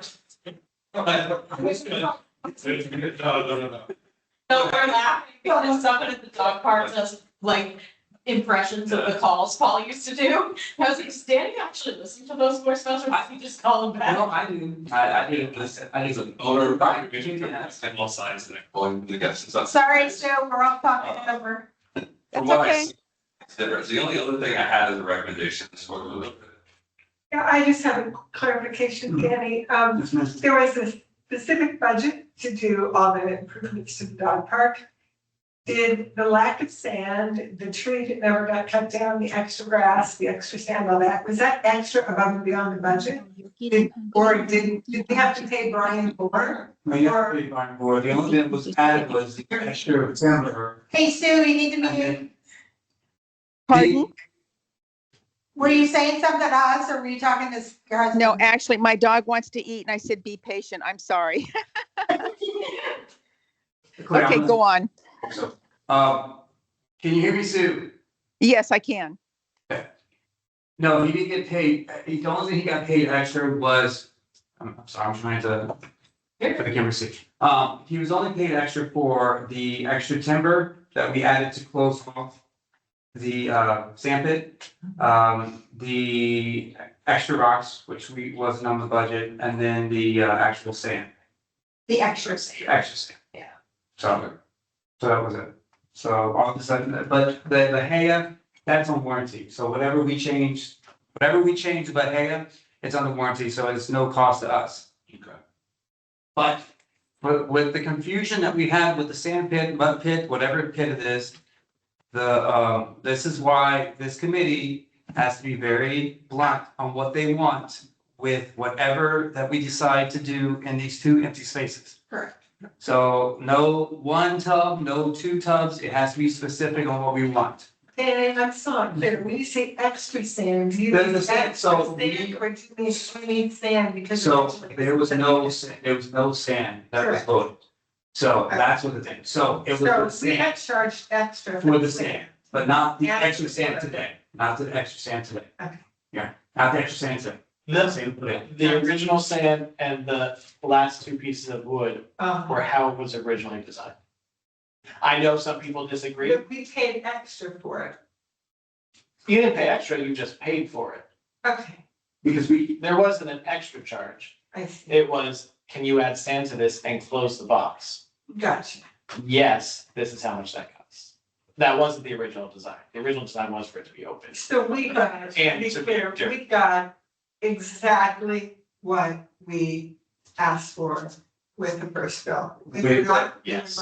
No, we're laughing because someone at the dog park just like impressions of the calls Paul used to do. I was like, does Danny actually listen to those voicemails or does he just call them No, back? I do, I do, listen, I do. Owner of the commission, and all sides and calling the guests and stuff. Sorry, Sue, we're all talking over. From That's what I okay. see, it's different. The only other thing I had as a recommendation is sort of. Yeah, I just have a clarification, Danny. Yes, ma'am. There was a specific budget to do all the improvements to the dog park. Did the lack of sand, the tree that never got cut down, the extra grass, the extra sand, all that, was that extra above and beyond the budget? Or did we have to pay Brian more? No, you have to be on board. The only thing that was added was the extra timber. Hey, Sue, you need to And be, then Pardon? were you saying something to us or were you talking to your husband? No, actually, my dog wants to eat and I said, be patient. I'm sorry. Okay, go on. So, can you hear me, Sue? Yes, I can. No, he didn't get paid. The only thing he got paid extra was, I'm sorry, I'm trying to, for the camera see. He was only paid extra for the extra timber that we added to close off the, sand pit. The extra rocks, which wasn't on the budget, and then the, actual sand, The extra sand. extra sand. Yeah. So that was it. So all of a sudden, but the HEA, that's on warranty. So whatever we change about HEA, it's under warranty, so it's no cost to us. Okay. But with the confusion that we had with the sand pit, mud pit, whatever pit it is, this is why this committee has to be very blunt on what they want with whatever that we decide to do in these two empty spaces. Correct. So no one tub, no two tubs, it has to be specific on what we want. And I'm so clear, when you say extra sand, do you Then mean the sand, extra so sand or do you mean sand because? So originally there was no sand that was Correct. voted. So that's what the thing, so it was the So we sand had charged extra. for the sand, but not the Yeah. extra sand today, not the extra sand today. Okay. Yeah, not the extra sand today. The original sand and the last two pieces of wood were how it was originally designed. I know some people disagree. We paid extra for it. You didn't pay extra, you just paid for it. Okay, Because we, There wasn't an extra charge. I see. It was, can you add sand to this and close the box? Gotcha. Yes, this is how much that costs. That wasn't the original design. The original design was for it to be open. So we got, to And be to be clear, different. we got exactly what we asked for with the first bill. We did not. Yes.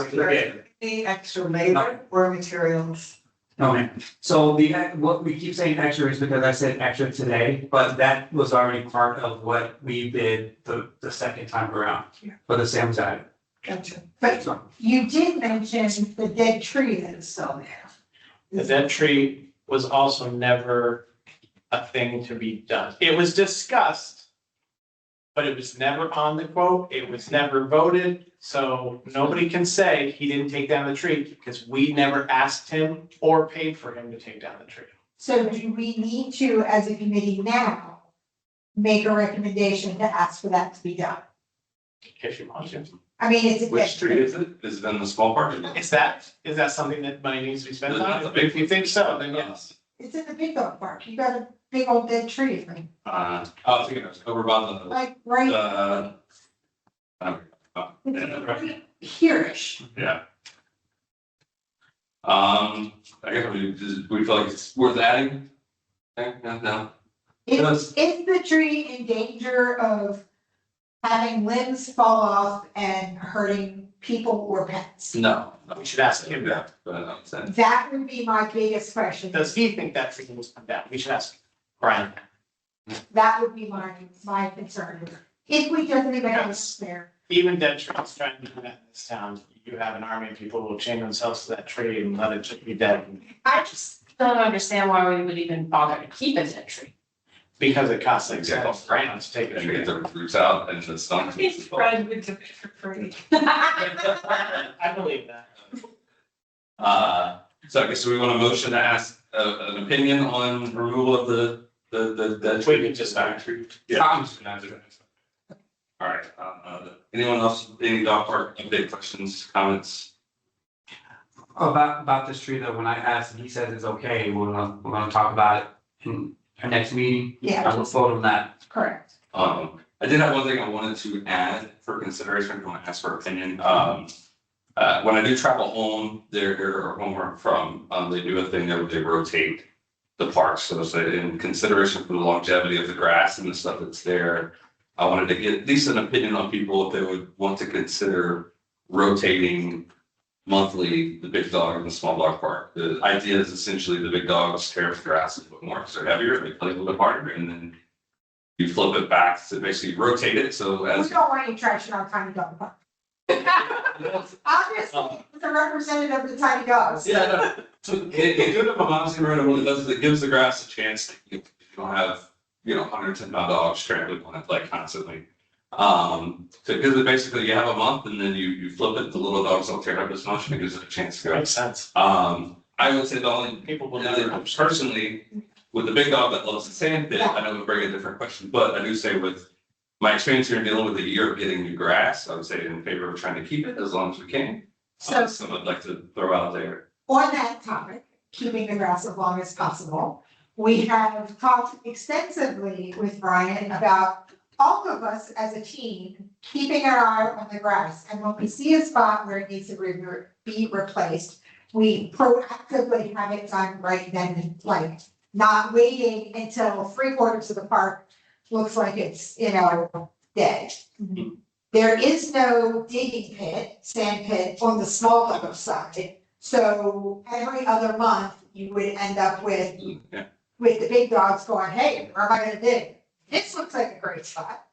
Any extra labor or materials. no, man, so what we keep saying extra is because I said extra today, but that was already part of what we did the second time around. Yeah. For the sand side. Gotcha. But So, you did mention the dead tree that is still there. The dead tree was also never a thing to be done. It was discussed. But it was never on the quote, it was never voted, so nobody can say he didn't take down the tree because we never asked him or paid for him to take down the tree. So do we need to, as a committee now, make a recommendation to ask for that to be done? If you want to. I mean, it's a Which dead street tree. is it? Is it in the small part? Is that something that money needs to be spent That's a on? big If you think so, then yes. It's in the big oak park. You got a big old dead tree, like, I was thinking it was over by the, like right yeah. here-ish. Yeah. I guess we feel like it's worth adding. No. Is the tree in danger of having limbs fall off and hurting people or pets? No. We should ask him that. But I'm saying, That would be my biggest question. Does he think that tree was come down? We should ask Brian. That would be my concern. If we just leave it Yes. there. Even dead trees trying to do that in this town, you have an army of people who will chain themselves to that tree and let it just be dead. I just don't understand why we would even bother to keep a dead tree. Because it costs like $6 to take a and tree. get the roots out and the stumps. It's Fred would do it for free. I believe that. So I guess we want a motion to ask an opinion on removal of the We can just start. Yeah. I'm just gonna do that. All right, anyone else, any dog park update questions, comments? About this tree though, when I asked, and he said it's okay, we're gonna talk about it in our next meeting. Yeah, I will vote on that. correct. I did have one thing I wanted to add for consideration, if you want to ask for opinion. When I do travel home, or home from, they do a thing that they rotate the parks. So say in consideration for the longevity of the grass and the stuff that's there, I wanted to get at least an opinion on people if they would want to consider rotating monthly the big dog and the small dog park. The idea is essentially the big dogs tear up the grass a little bit more, so they're heavier, they play a little bit harder, and then you flip it back to basically rotate it, so We as. don't want any trash in our tiny dog park. Obviously, it's a representative of the tiny dogs. Yeah, no, so they do it at my mom's and what it does is it gives the grass a chance, you don't have, 110-pound dogs trampling on it like constantly. So because it basically you have a month and then you flip it, the little dogs don't tear up as much and it gives it a chance to go. Makes sense. I would say the only People will never. personally, with the big dog that loves the sand pit, I know it would bring a different question, but I do say with my experience here dealing with a year of getting new grass, I would say in favor of trying to keep it as long as we can. So So I'd like to throw out there. on that topic, keeping the grass as long as possible, we have talked extensively with Brian about all of us as a team, keeping our eye on the grass. And when we see a spot where it needs to be replaced, we proactively have it done right then, like not waiting until 3/4 of the park looks like it's, dead. There is no digging pit, sand pit on the small dog side. So every other month, you would end up with Yeah. the big dogs going, hey, where am I gonna dig? This looks like a great spot.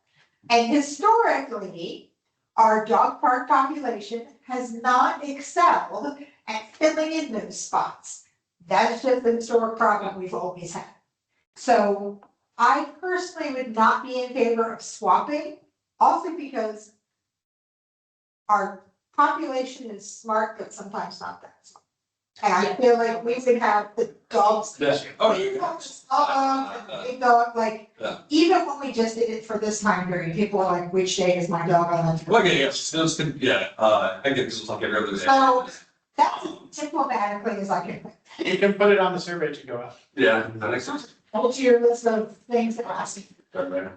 And historically, our dog park population has not excelled at filling in those spots. That's just the historic problem we've always had. So I personally would not be in favor of swapping, also because our population is smart, but sometimes not that smart. And I feel like we would have the dogs. Yeah. Oh, Big yeah. dogs, big dog, like, Yeah. even when we just did it for this time period, people were like, which day is my dog on? Well, yeah, I get this was like every other day. So that's as diplomatically as I can. You can put it on the survey to go out. Yeah, that makes sense. Hold your list of things to ask. Right.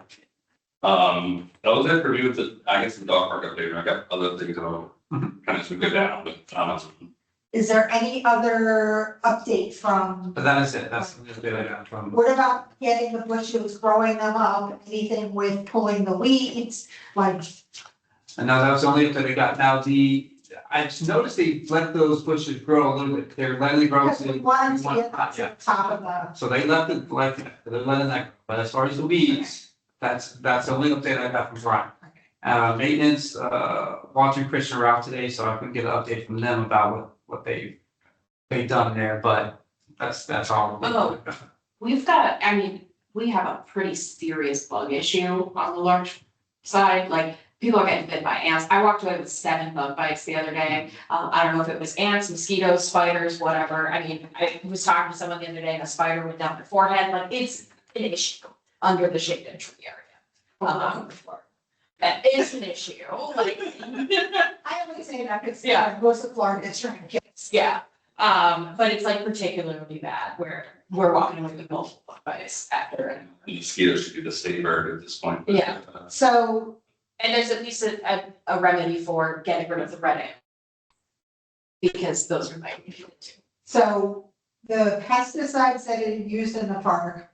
That was it for me with the, I guess the dog park update. I got other things that I'll kind of go down, but, Is there any other update from, But that is it, that's the bit I got from. what about getting the bushes, growing them up, anything with pulling the weeds? Like, And now that was the only that I got. Now I just noticed they let those bushes grow a little bit. They're letting it grow. because we wanted to get to Yeah. the top of the, So they left it like that. They're letting that, grow. But as far as the weeds, that's the only update I got from Brian. Maintenance, Walter and Christian were out today, so I couldn't get an update from them about what they've done there, but that's all. Oh. We've got, we have a pretty serious bug issue on the large side, like, people are getting bit by ants. I walked away with 7 bug bites the other day. I don't know if it was ants, mosquitoes, spiders, whatever. I was talking to someone the other day and a spider went down their forehead, like, it's an issue under the shade tree area. That is an issue, like. I only say that because Yeah. most of Florida is trying to get. Yeah, but it's like particularly bad where we're walking away with multiple bug bites after. And mosquitoes should be the state bird at this point. Yeah. So there's at least a remedy for getting rid of the red ant. Because those are my too. So the pesticides that are used in the park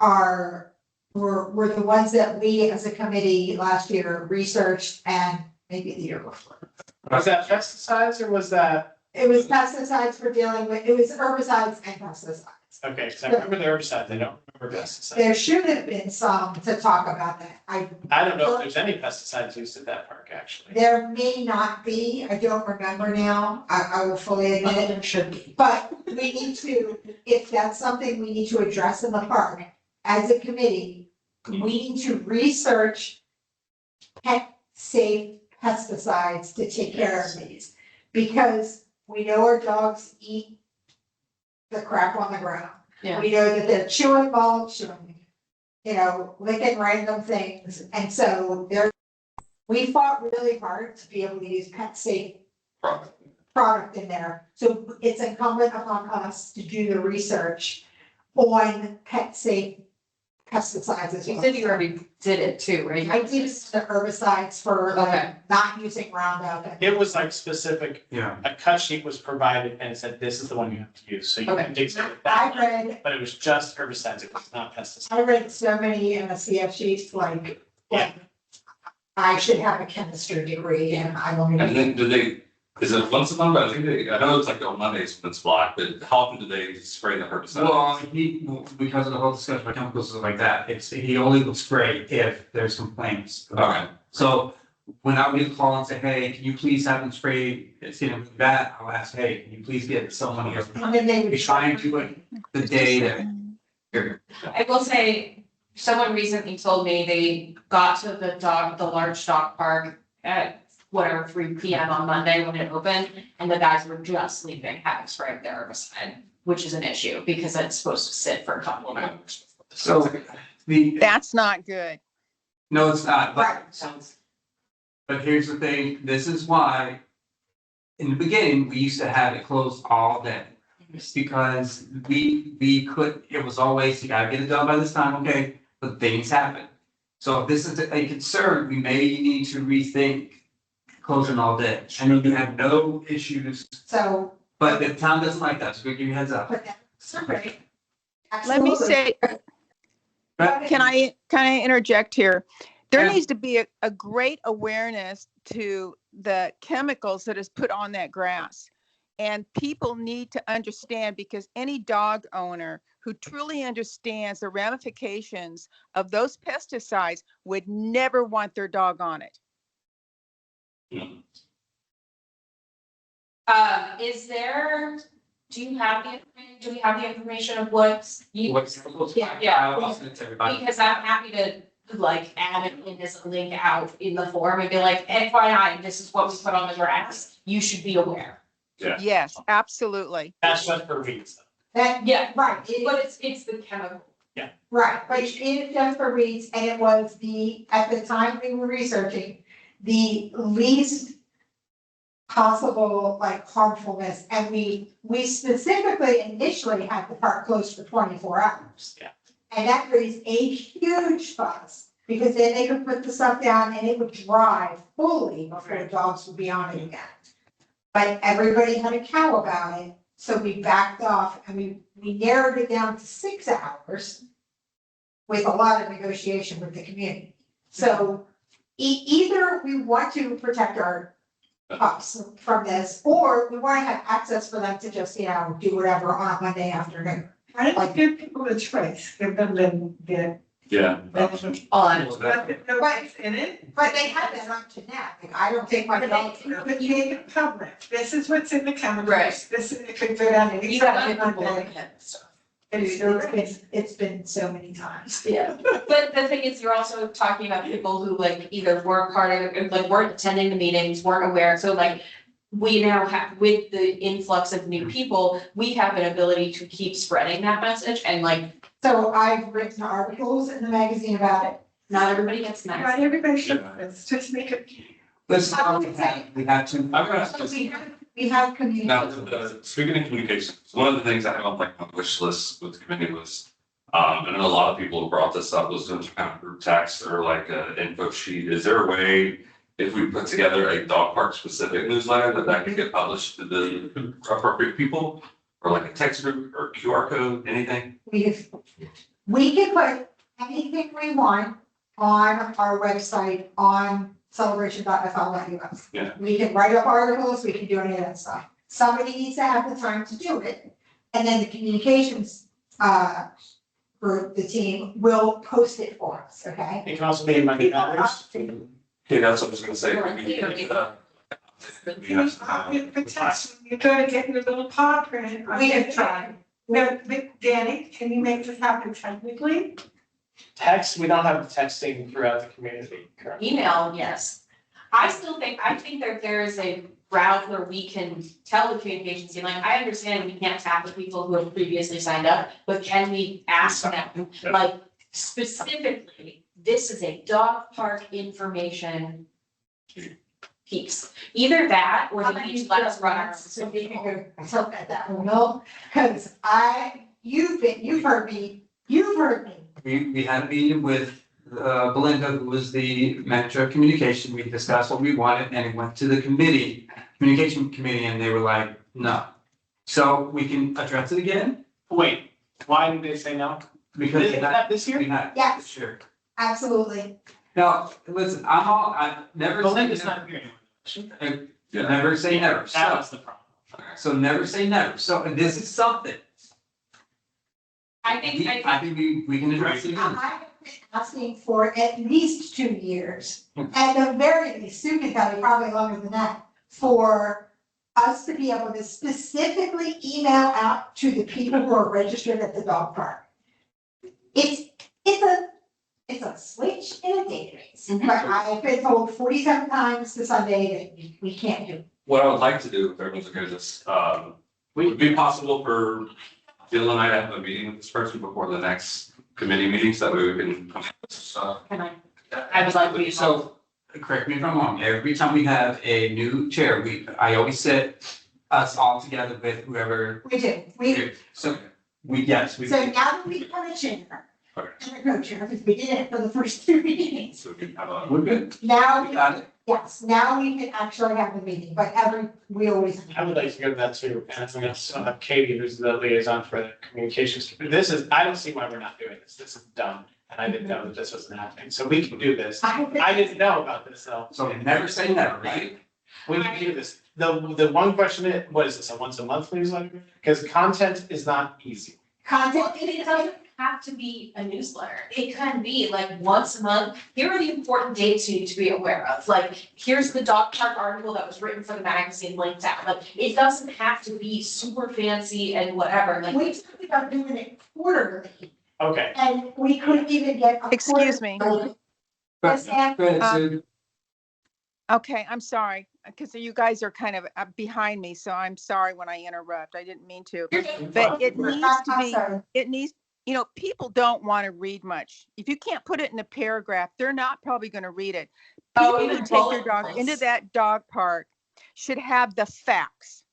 were the ones that we as a committee last year researched and maybe the year before. Was that pesticides or was that, It was pesticides for dealing with, it was herbicides and pesticides. okay, because I remember the herbicides, I don't remember pesticides. There should have been some to talk about that. I don't know if there's any pesticides used at that park, actually. There may not be, I don't remember now, I will fully admit it. There should be. But we need to, if that's something we need to address in the park, as a committee, we need to research pet-safe pesticides to take care of these. Because we know our dogs eat the crap on the ground. Yeah. We know that they're chewing mulch, licking random things, and so we fought really hard to be able to use pet-safe Product. product in there. So it's incumbent upon us to do the research on pet safe pesticides as You well. said you already did it too, right? I did the herbicides for Okay. like not using Roundup and. It was like specific, Yeah. a cut sheet was provided and it said, this is the one you have to use, so you can dictate I that. read, But it was just herbicides, it was not pesticides. I read so many MSCF sheets, like, I should have a chemistry degree and I don't And even. then do they, is it once a month? I think they, I know it's like on Mondays when it's blocked, but how often do they spray the herbicide? Well, because of the whole discussion about chemicals and like that, he only will spray if there's complaints. Okay. So when I would call and say, hey, can you please have them spray, it's, that, I'll ask, hey, can you please get someone here? I mean, they would. We try and do it the day that. I will say, someone recently told me they got to the large dog park at whatever, 3 p.m. on Monday when it opened, and the guys were just leaving, having sprayed their herbicide, which is an issue because it's supposed to sit for a couple of hours. So That's not good. no, it's not, Right, but here's the thing, this is why. In the beginning, we used to have it closed all day. Because we could, it was always, you gotta get it done by this time, okay, but things happen. So if this is a concern, we may need to rethink closing all day. I know you have no issues, so, but the town doesn't like that, so we give you a heads up. but that's great. Let me say, can I interject here? There Yeah. needs to be a great awareness to the chemicals that is put on that grass. And people need to understand, because any dog owner who truly understands the ramifications of those pesticides would never want their dog on it. Is there, do we have the information of what's you? What's? Yeah. I'll send it to everybody. Because I'm happy to like add it in as a link out in the form and be like, FYI, this is what we put on the grass, you should be aware. Yeah. Yes, absolutely. That's just for weeds though. That, Yeah, right, but it's the chemical. right, but it is just for reeds, and it was at the time we were researching, the least possible like harmfulness, and we specifically initially had the park closed for 24 hours. Yeah. And that raised a huge fuss, because then they could put the stuff down and it would dry fully before the dogs would be on it again. But everybody had a cow about it, so we backed off and we narrowed it down to 6 hours with a lot of negotiation with the community. So either we want to protect our pups from this, or we want to have access for them to just, do whatever on a Monday afternoon. I don't give people the choice, give them the. Yeah. On. But no one's in it. But they have that up to now, like, I don't take my dog. But you make it public, this is what's in the chemicals, Right. this is, it could go down any. You gotta side get of people the in day. it and stuff. It's been so many times. Yeah, but the thing is, you're also talking about people who like either weren't part of it, like weren't attending the meetings, weren't aware, so like. We now have, with the influx of new people, we have an ability to keep spreading that message and like, So I've written articles in the magazine about it. not everybody gets Not mad. everybody should, let's just make it. This is how we have to. I'm gonna ask So this. we have community. Now, speaking of communications, one of the things I have on like my wish list with the committee was, and I know a lot of people have brought this up, was some kind of group text or like a info sheet. Is there a way, if we put together a dog park specific newsletter, that can get published to the appropriate people? Or like a text group or QR code, anything? We can put anything we want on our website on celebration.fl.us. Yeah. We can write up articles, we can do any of that stuff. Somebody needs to have the time to do it. And then the communications group, the team, will post it for us, okay? It can also be in Monday matters. Yeah, that's what I was gonna say. Protection, you gotta get your little paw print. We can try. No, but Danny, can you make this happen technically? Text, we don't have the texting throughout the community currently. Email, yes. I think that there is a route where we can tell the communications team, like, I understand we can't tap the people who have previously signed up, but can we ask them, like, specifically, this is a dog park information piece. Either that or they each let us run our. So we can go look at that one, no, because you've heard me. We had a meeting with Belinda, who was the manager of communication. We discussed what we wanted and it went to the communication committee, and they were like, no. So we can address it again Wait, why did they say no? because Is that this year? we had. Yes. Sure. Absolutely. Now, listen, I never. Belinda's say not here anymore. Never say never. That So, was the problem. so never say never. So, and this is something. I think, I think we can address it again. I've been asking for at least 2 years, at the very least, Sue can tell you probably longer than that, for us to be able to specifically email out to the people who are registered at the dog park. It's a switch in a database, Mhm. but I've been told 47 times to Sunday that we can't do. What I would like to do, if everyone's okay with this, would it be possible for Jill and I to have a meeting with this person before the next committee meeting, so that way we can. can I would like to be. So, correct me if I'm wrong, every time we have a new chair, I always sit us all together with whoever. We do, So, yes, we. so now that we become a chair, Okay. and a co-chair, because we did it for the first 2 meetings. So we can have a. We're good. Now, We got it. yes, now we can actually have the meeting, but we always. I would like to go to that too, and I'm gonna have Katie, who's the liaison for the communications. I don't see why we're not doing this. This is dumb, and I didn't know that this wasn't happening, so we can do this. I didn't know about this though. So never say never, right? We can do this. The one question is, what is this, a once a month newsletter? Because content is not easy. Content, It doesn't have to be a newsletter. It can be like once a month. Here are the important dates you need to be aware of. Like, here's the dog park article that was written for the magazine linked out. Like, it doesn't have to be super fancy and whatever, like. we talked about doing it quarterly, Okay, and we couldn't even get. a Excuse me. quarterly. Go Yes, Ann? ahead, Sue. Okay, I'm sorry, because you guys are kind of behind me, so I'm sorry when I interrupt. I didn't mean to. But it needs to I'm be, sorry. it needs, people don't want to read much. If you can't put it in a paragraph, they're not probably going to read it. Oh, People who even take their bullet dog into points. that dog park should have the facts.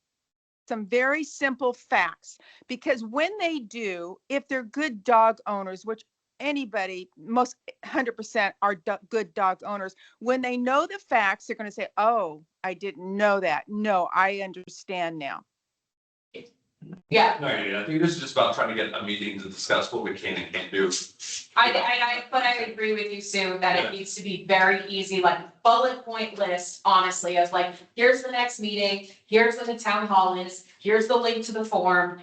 Some very simple facts, because when they do, if they're good dog owners, which anybody, most 100% are good dog owners, when they know the facts, they're going to say, oh, I didn't know that. No, I understand now. Yeah, No, I think this is just about trying to get a meeting to discuss what we can and can't do. but I agree with you, Sue, that it needs to be very easy, like bullet point list, honestly, of like, here's the next meeting, here's when the town hall is, here's the link to the form,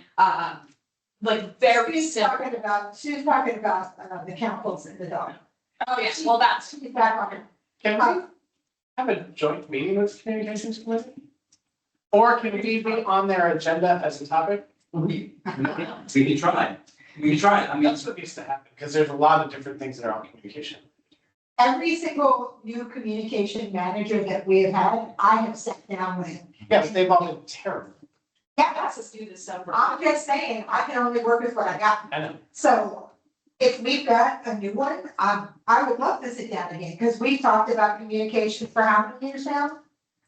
like very She's simple. talking about the chemicals in the dog. Oh, yeah, well, that's, She's back on it. can we have a joint meeting with communications committee? Or can we be on their agenda as a topic? We can try. We can try. I mean, That's what needs to happen, because there's a lot of different things that are on communication. Every single new communication manager that we have had, I have sat down with. Yeah, but they've all been terrible. Yeah, let's just do this separate. I'm just saying, I can only work with what I got. I know. So if we've got a new one, I would love to sit down again, because we've talked about communication for how many years now?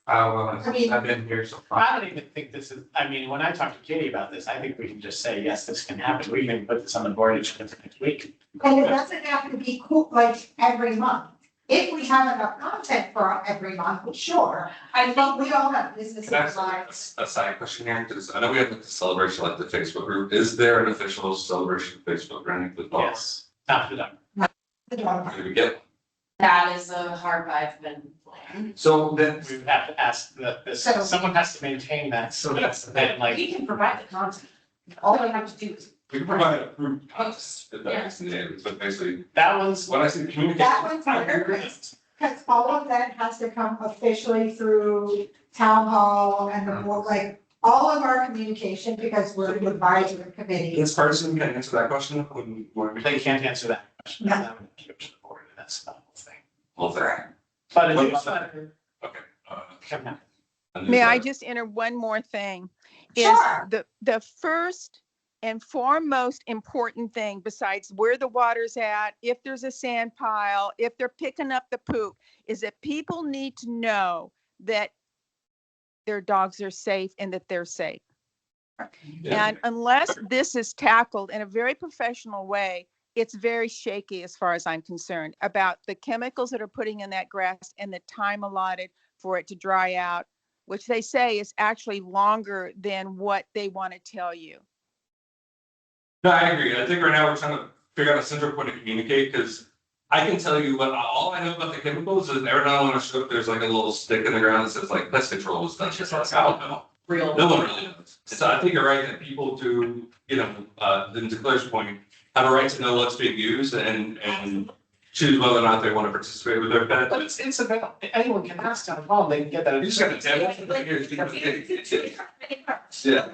well, I mean- I've been here so far. I don't even think this is, I mean, when I talked to Katie about this, I think we can just say, yes, this can happen. We can put this on the board agenda for next week. And it doesn't have to be cool, like every month. If we have enough content for every month, sure, I but think, we all have businesses Can I ask lives. a side question here? Because I know we have like the celebration, like the Facebook group. Is there an official celebration Facebook running with dogs? Yes, not for them. The dog park. Did we get? that is a hard I've been playing. So then, We would have to ask this, So- someone has to maintain that, so that's, and like, We can provide the content. All we have to do is We can provide a group post. if that's the name, but basically, that one's. when I see communication. That one's under Chris, because all of that has to come officially through town hall and the board, like, all of our communication, because we're an advisory committee. This person can answer that question when we They can't answer that question. No. That would go to the board, and that's the whole thing. Well, there. But a What- newsletter Okay. can happen. May I just enter one more thing? Is Sure. the first and foremost important thing, besides where the water's at, if there's a sand pile, if they're picking up the poop, is that people need to know that their dogs are safe and that they're safe. Yeah. And unless this is tackled in a very professional way, it's very shaky as far as I'm concerned about the chemicals that are putting in that grass and the time allotted for it to dry out, which they say is actually longer than what they want to tell you. No, I agree. I think right now we're trying to figure out a central point to communicate, because I can tell you what, all I know about the chemicals is every now and then when I show up, there's like a little stick in the ground that says like pest control was done. Just like, I don't know. Real. No one really knows. So I think you're right that people do, then to Claire's point, have a right to know what's being used and choose whether or not they want to participate with their pet. But it's about, anyone can ask town hall, they can get that. You just gotta tell them. Yeah.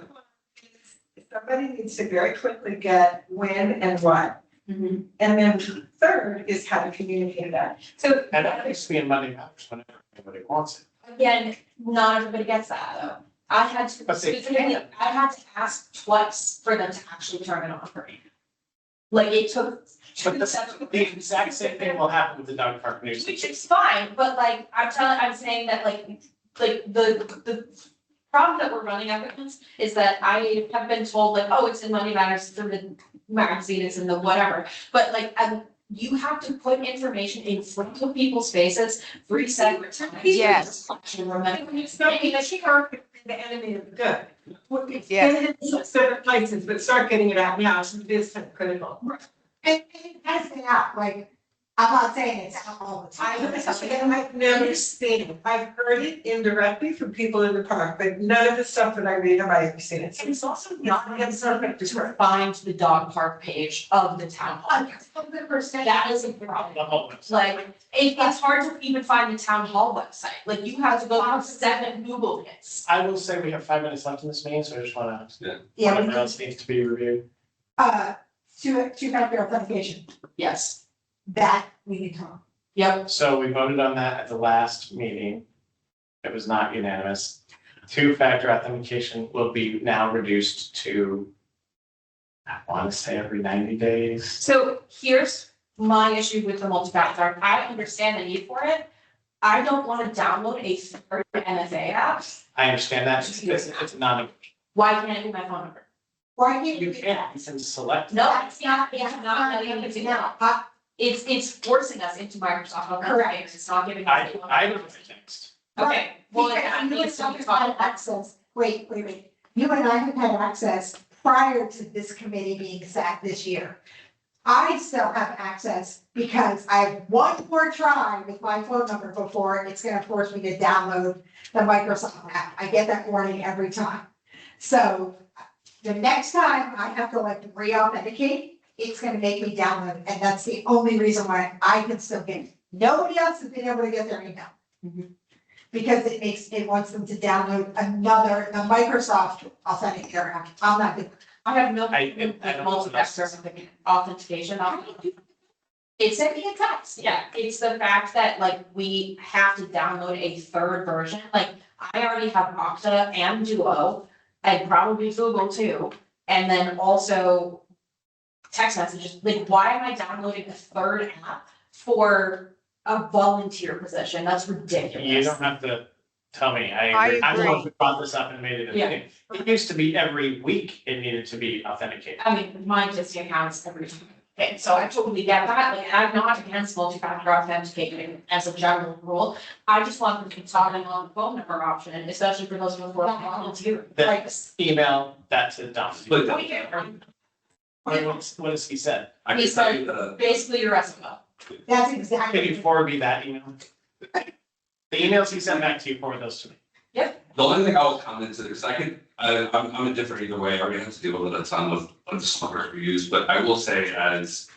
Somebody needs to very quickly get when and what. Mhm. And then third is how to communicate that. So And that needs to be in Monday matters whenever anybody wants it. Again, not everybody gets that though. I had to But they specifically, can. I had to ask twice for them to actually turn it on for me. Like it took But two separate. the exact same thing will happen with the dog park news. Which is fine, but like, I'm saying that like the problem that we're running up against is that I have been told like, oh, it's in Money Matters, it's in the magazine, it's in the whatever. But like, you have to put information in front of people's faces 3 separate times. Yes. Remember. it's not being perfect, the enemy of the good. It's Yes. in separate places, but start getting it out now, so it is kind of critical. And it has been out, like, I'm not saying it's out all the time. I've never seen it. I've heard it indirectly from people in the park, but none of the stuff that I read have I ever seen it. And it's also not perfect to find the dog park page of the town hall. That is a problem. The whole website. Like, it's hard to even find the town hall website, like you have to go through 7 Google hits. I will say we have 5 minutes left in this meeting, so I just wanna, Yeah, we whatever need, else needs to be reviewed. two-factor authentication, Yes, that we need to talk. yep, So we voted on that at the last meeting. It was not unanimous. 2-factor authentication will be now reduced to, I wanna say every 90 days. so here's my issue with the multi-factor, I understand the need for it. I don't wanna download a third MFA app, I understand that, it's not, why can't I do my phone number? Why can't you you? can't, you can select. No, it's not letting me do that. Uh, It's forcing us into Microsoft Office, Correct. it's not giving us. I would have next. Okay, well, Because that you and needs I to be have talked had about. access, wait. You and I have had access prior to this committee being sat this year. I still have access because I have one more try with my phone number before it's gonna force me to download the Microsoft app. I get that warning every time. So the next time I have to like re-authenticate, it's gonna make me download it, and that's the only reason why I can still get it. Nobody else has been able to get their email. Because it wants them to download the Microsoft Authenticator app. I'm not good. I have no I problem with don't know what multi-factor else. authentication. It's sending a text, yeah, it's the fact that like we have to download a third version, like I already have Okta and Duo. And probably Google too, and then also text messages, like why am I downloading a third app for a volunteer position? That's ridiculous. You don't have to tell me, I I agree. I'm the one agree. who brought this up and made it a Yeah. thing. It used to be every week it needed to be authenticated. I mean, my existing accounts every time. Okay, so I totally get that, like, I'm not against multi-factor authentication as a general rule. I just want them to be talking on the phone number option, especially for those who are volunteer. Then email that to Don. Split that. What has he said? I He can tell you that. Basically, your SMO. That's Can exactly. you forward me that email? The emails he sent back to you, forward those to me. The only thing I will comment to, because I'm indifferent either way, we're gonna have to deal with a ton of the software we use, but I will say as.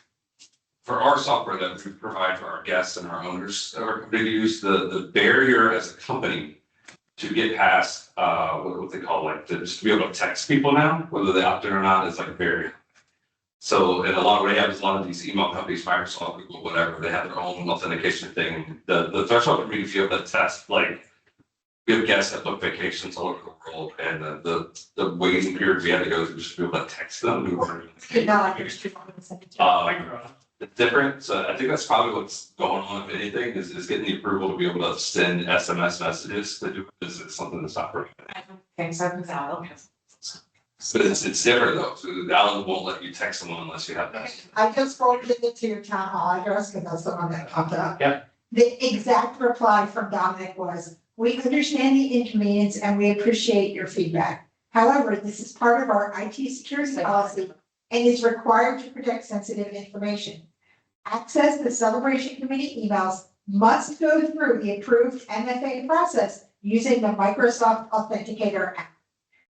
For our software that we provide for our guests and our owners that are going to use, the barrier as a company. To get past what they call like just to be able to text people now, whether they opt in or not, is like a barrier. So in a lot of ways, a lot of these email companies, Microsoft, Google, whatever, they have their own authentication thing. The threshold for me to be able to test, like, we have guests that book vacations all over the world, and the waiting period we had to go through just to be able to text them. We weren't. Could not. Uh, it's different, so I think that's probably what's going on, if anything, is getting the approval to be able to send SMS messages to do this, is something that's not perfect. I don't think so, because I'll. But it's different though, so Alan won't let you text someone unless you have that. I just forwarded it to your town hall address, because that's the one that popped up. Yep. The exact reply from Dominic was, we understand the inconvenience and we appreciate your feedback. However, this is part of our IT security policy and is required to protect sensitive information. Access to the celebration committee emails must go through the approved MFA process using the Microsoft Authenticator app.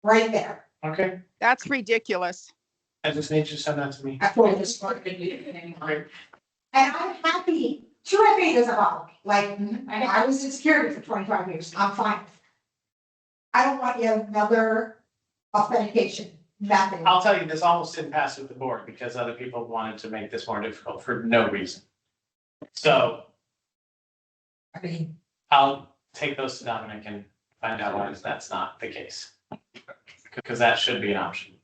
Right there. Okay, That's ridiculous. I just need you to send that to me. I forwarded this one. And I'm happy, two FA doesn't bother me, like, I was in security for 25 years, I'm fine. I don't want yet another authentication method. I'll tell you, this almost didn't pass with the board because other people wanted to make this more difficult for no reason. So I mean, I'll take those to Dominic and find out why that's not the case. Because that should be an option.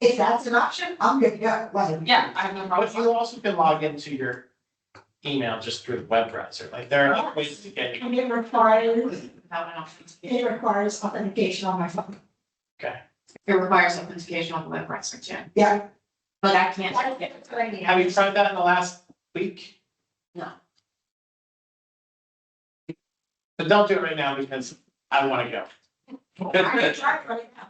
if that's an option, I'm good to go, like. Yeah, I have no problem. But you also can log into your email just through the web browser, like there are other ways to get. And it requires, Without an option. it requires authentication on my phone. It requires authentication on the web browser too, Yeah. but I can't. Have you tried that in the last week? No. But don't do it right now because I want to go. I can try it right now.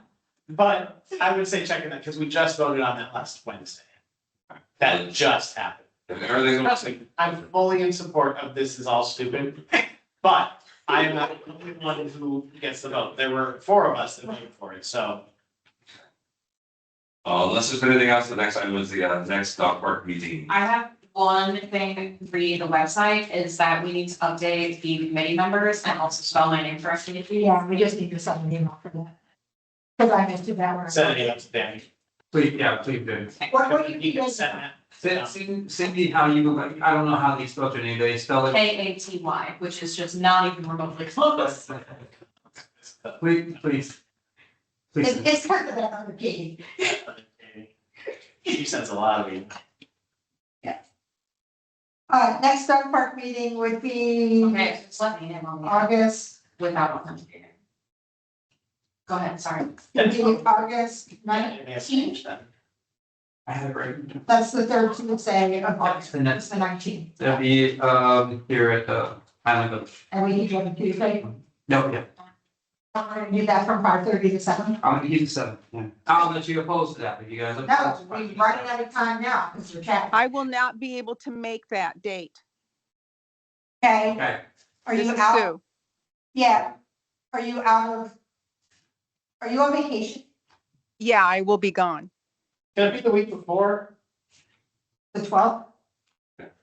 But I would say checking that because we just voted on that last Wednesday. That just happened. If everything Trust me, I'm fully in support of this is all stupid, but I am not the only one who gets the vote. There were 4 of us that voted for it, so. unless there's anything else, the next item is the next dog park meeting. I have one thing re the website is that we need to update the committee members and also spell my name correctly. Yeah, we just need to send an email for that. Because I missed it that one. Send it up to Danny. Please, yeah, please do. What do you You can guys? send that. Cindy, how you, I don't know how they spell your name, they spell it. Katy, which is just not even remotely close. Please, please. Please. It's kind of that other key. She sends a lot of emails. Next dog park meeting would be Okay, just let me in on the, August, without authenticating. Go ahead, sorry. would be August It may have changed then. I have it right. That's the third Tuesday of August, And it's the 19th, That'll be, here at, Island Village. and we need to have a Tuesday. No, yeah, I'm gonna do that from 5:30 to 7. I'm gonna give you 7, yeah. I'll let you oppose to that, if you guys. are- No, we're running out of time now, because we're chatting. I will not be able to make that date. Okay, Okay, are This you is out? Sue. Yeah. Are you out of? Are you on vacation? Yeah, I will be gone. Can it be the week before? The 12th?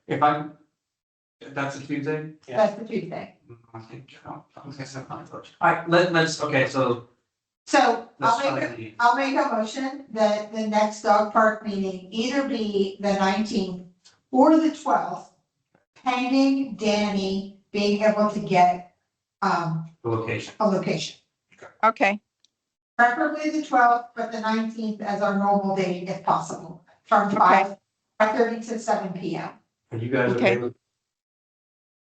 if I'm, if that's a Tuesday? Yeah. That's the Tuesday. I think, let's, okay, so So let's I'll try make, the, I'll make a motion that the next dog park meeting either be the 19th or the 12th, pending Danny being able to get the location. a location. Okay, Preferably the 12th, but the 19th as our normal date if possible, from 5:30 to 7 PM. Are you guys Okay. okay with?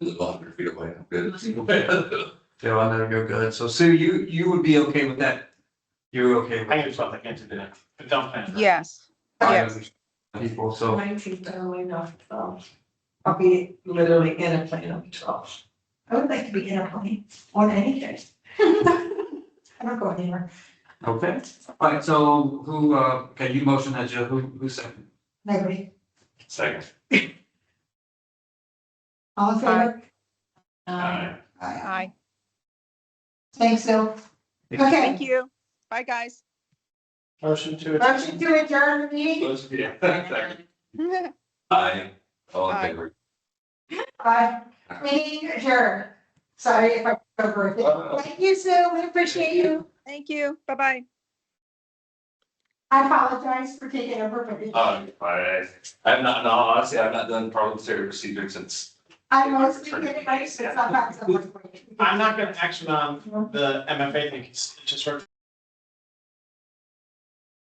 It's 100 feet away, I'm good. Yeah, I know you're good. So Sue, you would be okay with that? You're okay with? I can just want to get to the next, but don't plan. for it. yes. I Yes. understand. People, so, 19th early enough, 12. I'll be literally in a plane on the 12th. I would like to be in a plane on any day. I don't go anywhere. okay, all right, so who, okay, you motion that, Jill, who second? Nobody. Second. All in favor? Um, Aye. Aye. Thanks, Sue. Okay, Thank you. Bye, guys. Motion to. motion to adjourn the meeting. Yeah. Aye. All in Aye. favor? Bye. Meeting adjourned. Sorry if I go over it. Thank you, Sue. We appreciate you. Thank you. Bye-bye. I apologize for taking over, but I'm not, no, honestly, I've not done parliamentary procedure since. I mostly get it right, but sometimes I'm like. I'm not gonna action on the MFA thing, it's just worked